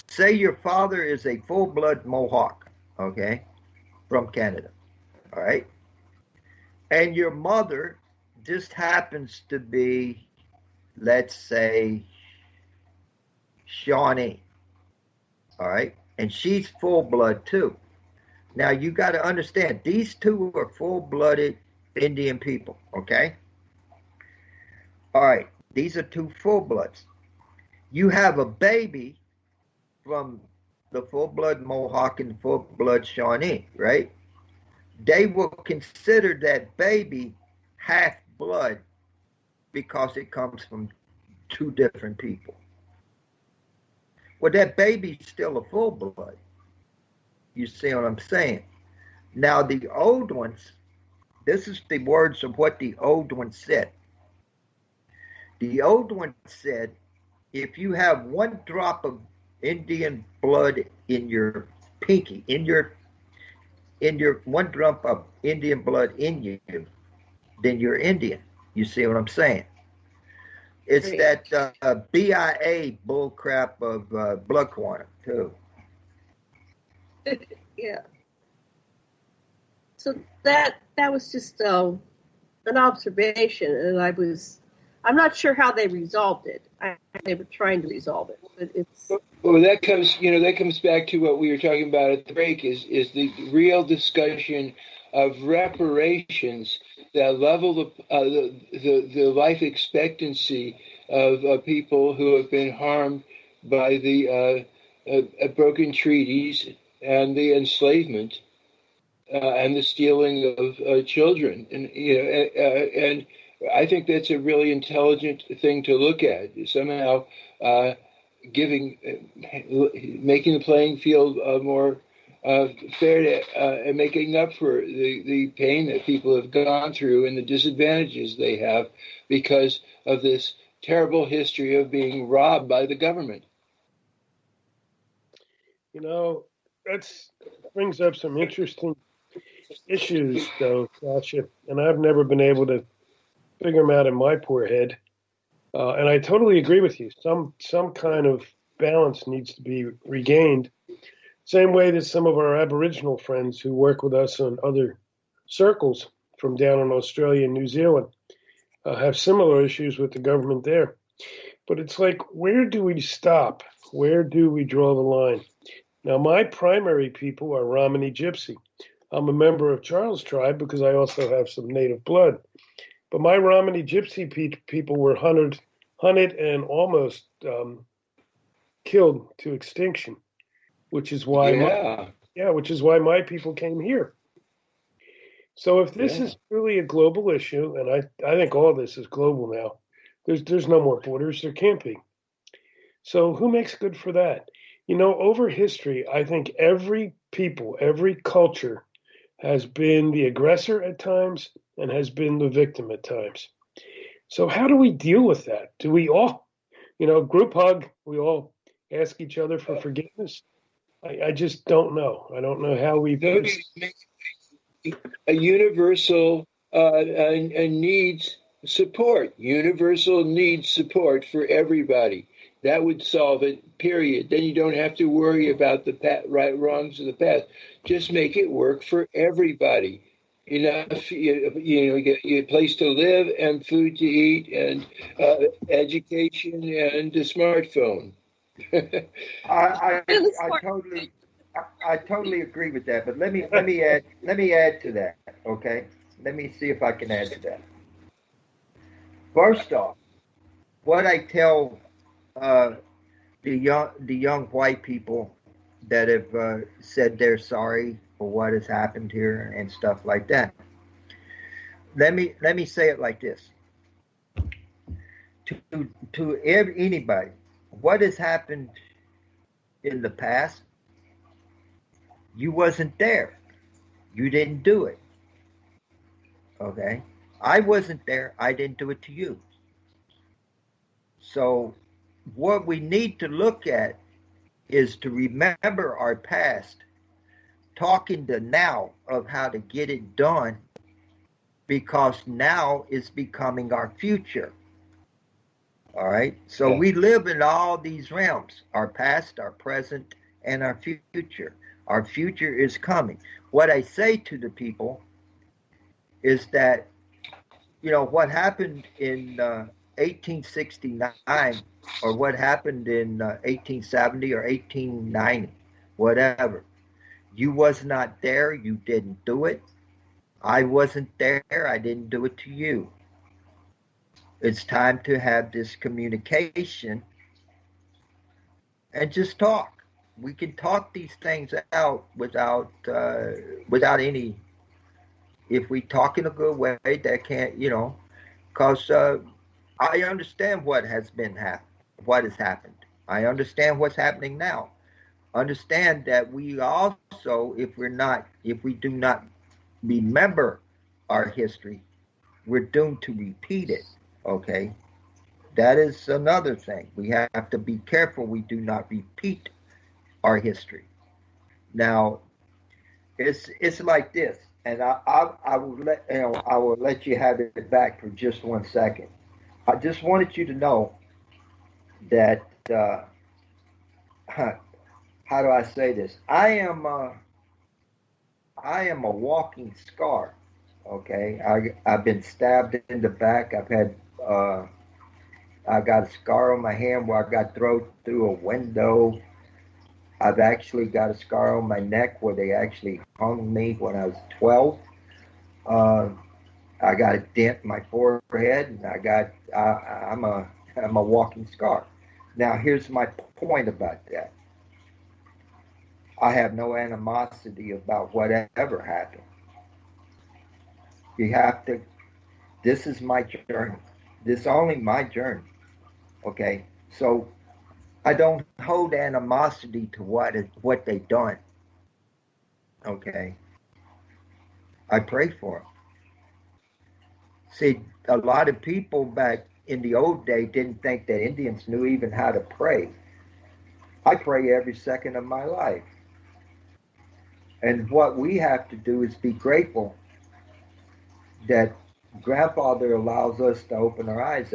Say your father is a full-blood Mohawk, okay, from Canada, all right? And your mother just happens to be, let's say, Shawnee, all right? And she's full-blood too. Now, you got to understand, these two are full-blooded Indian people, okay? All right, these are two full-bloods. You have a baby from the full-blood Mohawk and full-blood Shawnee, right? They will consider that baby half-blood because it comes from two different people. Well, that baby's still a full-blood. You see what I'm saying? Now, the old ones, this is the words of what the old ones said. The old one said, if you have one drop of Indian blood in your pinky, in your one drop of Indian blood in you, then you're Indian. You see what I'm saying? It's that BIA bullcrap of blood quantum too. Yeah. So that was just an observation, and I'm not sure how they resolved it. They were trying to resolve it, but it's. Well, that comes back to what we were talking about at the break. Is the real discussion of reparations that level the life expectancy of people who have been harmed by the broken treaties and the enslavement and the stealing of children, and I think that's a really intelligent thing to look at. Somehow, making the playing field more fair to, and making up for the pain that people have gone through and the disadvantages they have because of this terrible history of being robbed by the government. That brings up some interesting issues, though, Sasha, and I've never been able to figure them out in my poor head. And I totally agree with you. Some kind of balance needs to be regained Same way that some of our Aboriginal friends who work with us on other circles from down in Australia and New Zealand have similar issues with the government there. But it's like, where do we stop? Where do we draw the line? Now, my primary people are Romany Gypsy. I'm a member of Charles' tribe because I also have some native blood. But my Romany Gypsy people were hunted and almost killed to extinction, which is why my people came here. So if this is really a global issue, and I think all this is global now, there's no more borders. There can't be. So who makes good for that? Over history, I think every people, every culture has been the aggressor at times and has been the victim at times. So how do we deal with that? Do we all, group hug, we all ask each other for forgiveness? I just don't know. I don't know how we... A universal needs support. Universal needs support for everybody. That would solve it, period. Then you don't have to worry about the wrongs of the past. Just make it work for everybody. Enough, you get a place to live and food to eat and education and a smartphone. I totally agree with that. But let me add to that. Okay, let me see if I can add to that. First off, what I tell the young white people that have said they're sorry for what has happened here and stuff like that. Let me say it like this: to anybody, what has happened in the past, you wasn't there. You didn't do it. Okay? I wasn't there. I didn't do it to you. So what we need to look at is to remember our past, talking to now of how to get it done, because now is becoming our future. All right? So we live in all these realms, our past, our present, and our future. Our future is coming. What I say to the people is that, what happened in 1869 or what happened in 1870 or 1890, whatever. You was not there. You didn't do it. I wasn't there. I didn't do it to you. It's time to have this communication and just talk. We can talk these things out without any. If we talk in a good way, that can't, because I understand what has happened. I understand what's happening now. Understand that we also, if we do not remember our history, we're doomed to repeat it. Okay, that is another thing. We have to be careful we do not repeat our history. Now, it's like this, and I will let you have it back for just 1 second. I just wanted you to know that how do I say this? I am a walking scar. Okay, I've been stabbed in the back. I got a scar on my hand where I got thrown through a window. I've actually got a scar on my neck where they actually hung me when I was 12. I got a dent in my forehead, and I'm a walking scar. Now, here's my point about that. I have no animosity about whatever happened. This is my journey. This is only my journey. Okay? So I don't hold animosity to what they've done. Okay? I pray for them. See, a lot of people back in the old day didn't think that Indians knew even how to pray. I pray every second of my life. And what we have to do is be grateful that Grandfather allows us to open our eyes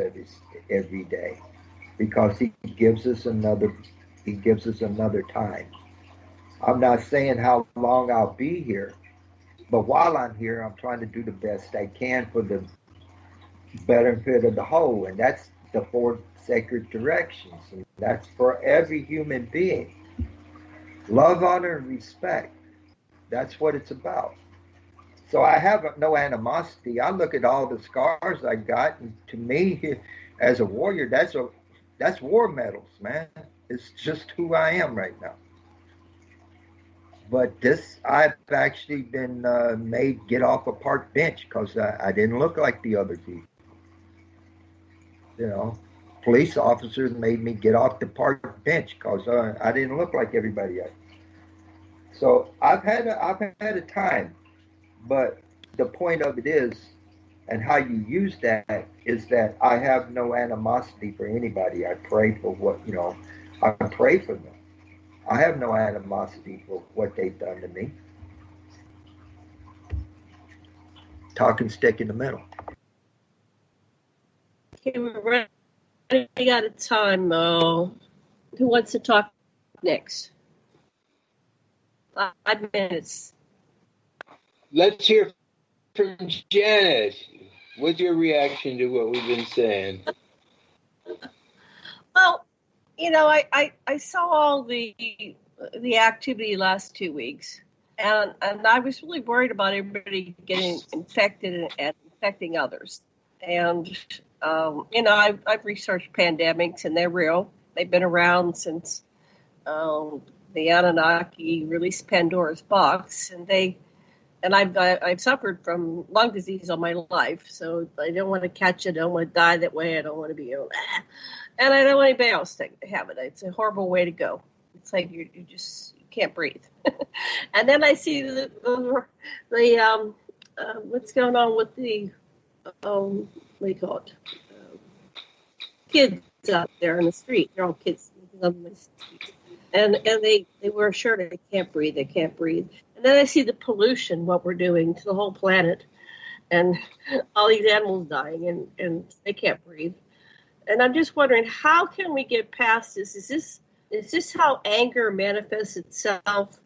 every day, because he gives us another time. I'm not saying how long I'll be here, but while I'm here, I'm trying to do the best I can for the benefit of the whole, and that's the four sacred directions, and that's for every human being. Love, honor, and respect. That's what it's about. So I have no animosity. I look at all the scars I got, and to me, as a warrior, that's war medals, man. It's just who I am right now. But I've actually been made get off a park bench because I didn't look like the other people. You know, police officers made me get off the park bench because I didn't look like everybody else. So I've had a time, but the point of it is, and how you use that is that I have no animosity for anybody. I pray for I pray for them. I have no animosity for what they've done to me. Talking stick in the middle. Okay, we're running out of time, though. Who wants to talk next? 5 minutes. Let's hear from Janet. What's your reaction to what we've been saying? Well, I saw all the activity last 2 weeks, and I was really worried about everybody getting infected and infecting others. And I've researched pandemics, and they're real. They've been around since the Anunnaki released Pandora's box, and I've suffered from lung disease all my life, so I don't want to catch it. I don't want to die that way. I don't want to be ill. And I don't want anybody else to have it. It's a horrible way to go. It's like you can't breathe. And then I see the what's going on with the what do you call it? Kids out there in the street. They're all kids. And they wear a shirt. They can't breathe. They can't breathe. And then I see the pollution, what we're doing to the whole planet, and all these animals dying, and they can't breathe. And I'm just wondering, how can we get past this? Is this how anger manifests itself?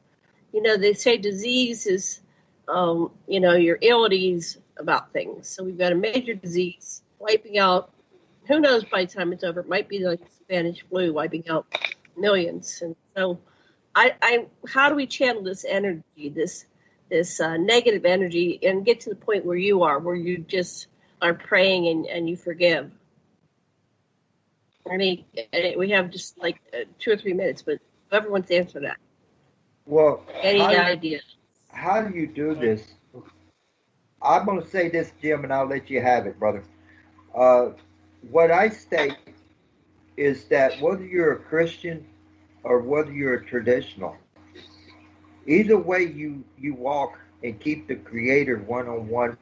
They say disease is, you're ill at ease about things. So we've got a major disease wiping out, who knows by the time it's over, it might be like Spanish flu wiping out millions. And so how do we channel this energy, this negative energy, and get to the point where you are, where you just are praying and you forgive? We have just like 2 or 3 minutes, but whoever wants to answer that. Well, any ideas? How do you do this? I'm going to say this, Jim, and I'll let you have it, brother. What I state is that whether you're a Christian or whether you're a traditional, either way you walk and keep the Creator one-on-one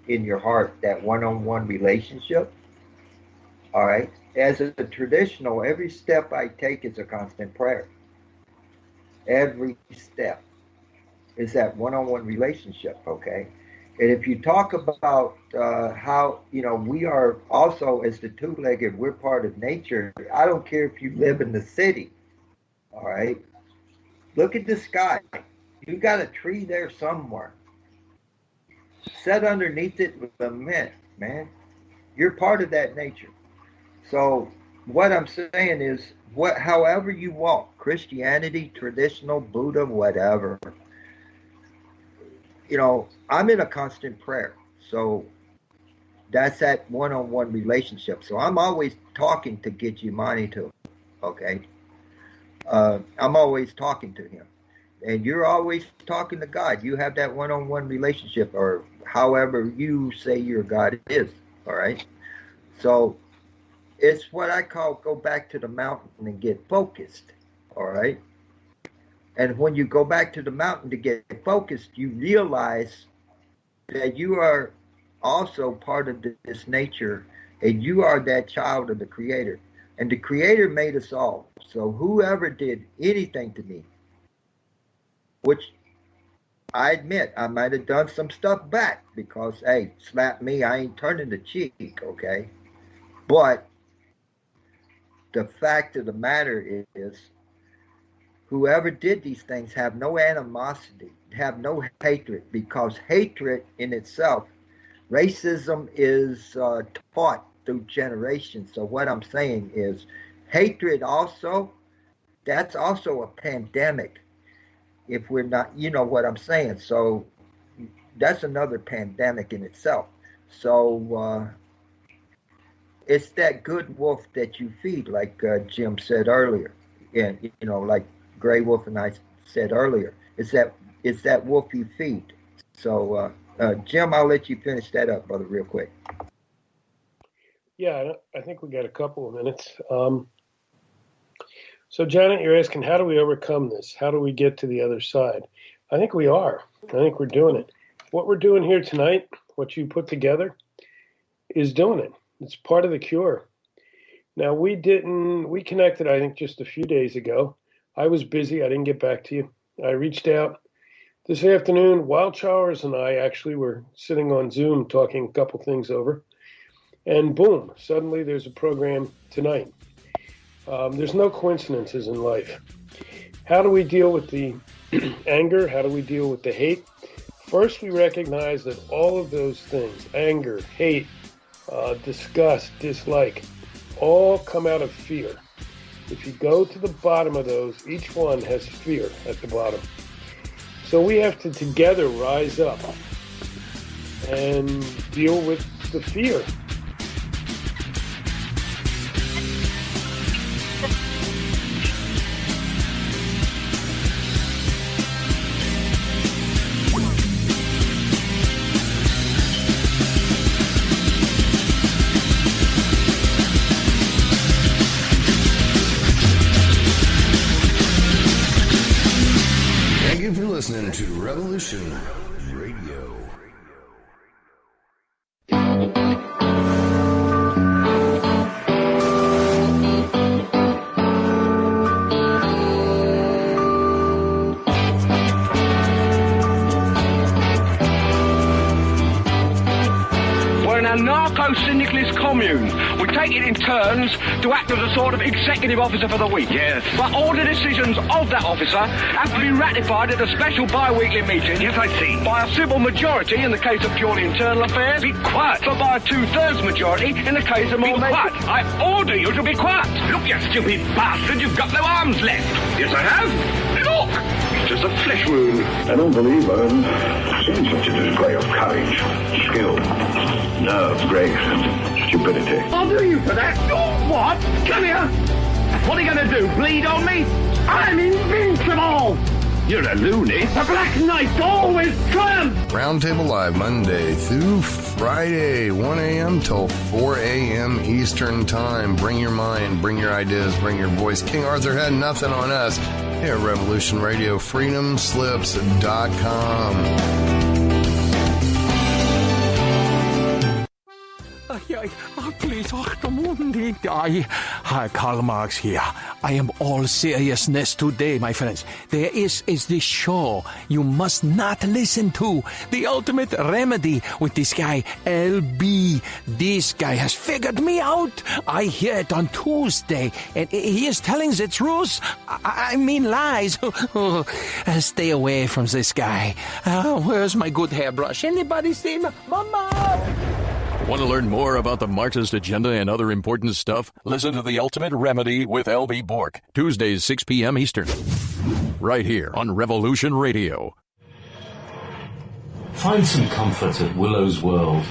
in your heart, that one-on-one relationship, all right? As a traditional, every step I take is a constant prayer. Every step is that one-on-one relationship, okay? And if you talk about how, we are also, as the two-legged, we're part of nature. I don't care if you live in the city, all right? Look at the sky. You got a tree there somewhere. Sit underneath it with a mint, man. You're part of that nature. So what I'm saying is, however you walk, Christianity, traditional, Buddha, whatever, I'm in a constant prayer. So that's that one-on-one relationship. So I'm always talking to get Yumani to, okay? I'm always talking to him. And you're always talking to God. You have that one-on-one relationship, or however you say your God is, all right? So it's what I call go back to the mountain and get focused, all right? And when you go back to the mountain to get focused, you realize that you are also part of this nature, and you are that child of the Creator. And the Creator made us all. So whoever did anything to me, which I admit I might have done some stuff back because, hey, slap me, I ain't turning the cheek, okay? But the fact of the matter is whoever did these things have no animosity, have no hatred, because hatred in itself, racism is taught through generations. So what I'm saying is hatred also, that's also a pandemic. If we're not, you know what I'm saying. So that's another pandemic in itself. So it's that good wolf that you feed, like Jim said earlier. And, you know, like Graywolf and I said earlier, it's that wolf you feed. So, Jim, I'll let you finish that up, brother, real quick. Yeah, I think we got a couple of minutes. So, Janet, you're asking, how do we overcome this? How do we get to the other side? I think we are. I think we're doing it. What we're doing here tonight, what you put together, is doing it. It's part of the cure. Now, we connected, I think, just a few days ago. I was busy. I didn't get back to you. I reached out this afternoon. Wildshowers and I actually were sitting on Zoom talking a couple things over. And boom, suddenly there's a program tonight. There's no coincidences in life. How do we deal with the anger? How do we deal with the hate? First, we recognize that all of those things, anger, hate, disgust, dislike, all come out of fear. If you go to the bottom of those, each one has fear at the bottom. So we have to together rise up and deal with the fear. Listening to Revolution Radio. We're an anarcho-syndicalist commune. We take it in turns to act as a sort of executive officer for the week. Yes. But all the decisions of that officer have to be ratified at a special bi-weekly meeting. Yes, I see. By a civil majority in the case of purely internal affairs. Be quiet. But by a 2/3 majority in the case of more... Be quiet. I order you to be quiet. Look, you stupid bastard, you've got no arms left. Yes, I have. Look. It's just a flesh wound. I don't believe I've seen such a display of courage, skill, nerve, grace, and stupidity. I'll do you for that. Oh, what? Come here. What are you going to do, bleed on me? I'm invincible. You're a loony. The Black Knight always triumphs. Roundtable Live, Monday through Friday, 1 a.m. till 4 a.m. Eastern Time. Bring your mind, bring your ideas, bring your voice. King Arthur had nothing on us here at Revolution Radio, freedomslips.com. Please, Hi, Karl Marx here. I am all seriousness today, my friends. There is this show you must not listen to. The Ultimate Remedy with this guy, LB. This guy has figured me out. I hear it on Tuesday, and he is telling the truth. I mean lies. Stay away from this guy. Where's my good hairbrush? Anybody see me? Mama! Want to learn more about the Marxist agenda and other important stuff? Listen to The Ultimate Remedy with L.B. Bork, Tuesdays, 6 p.m. Eastern. Right here on Revolution Radio. Find some comfort at Willow's World.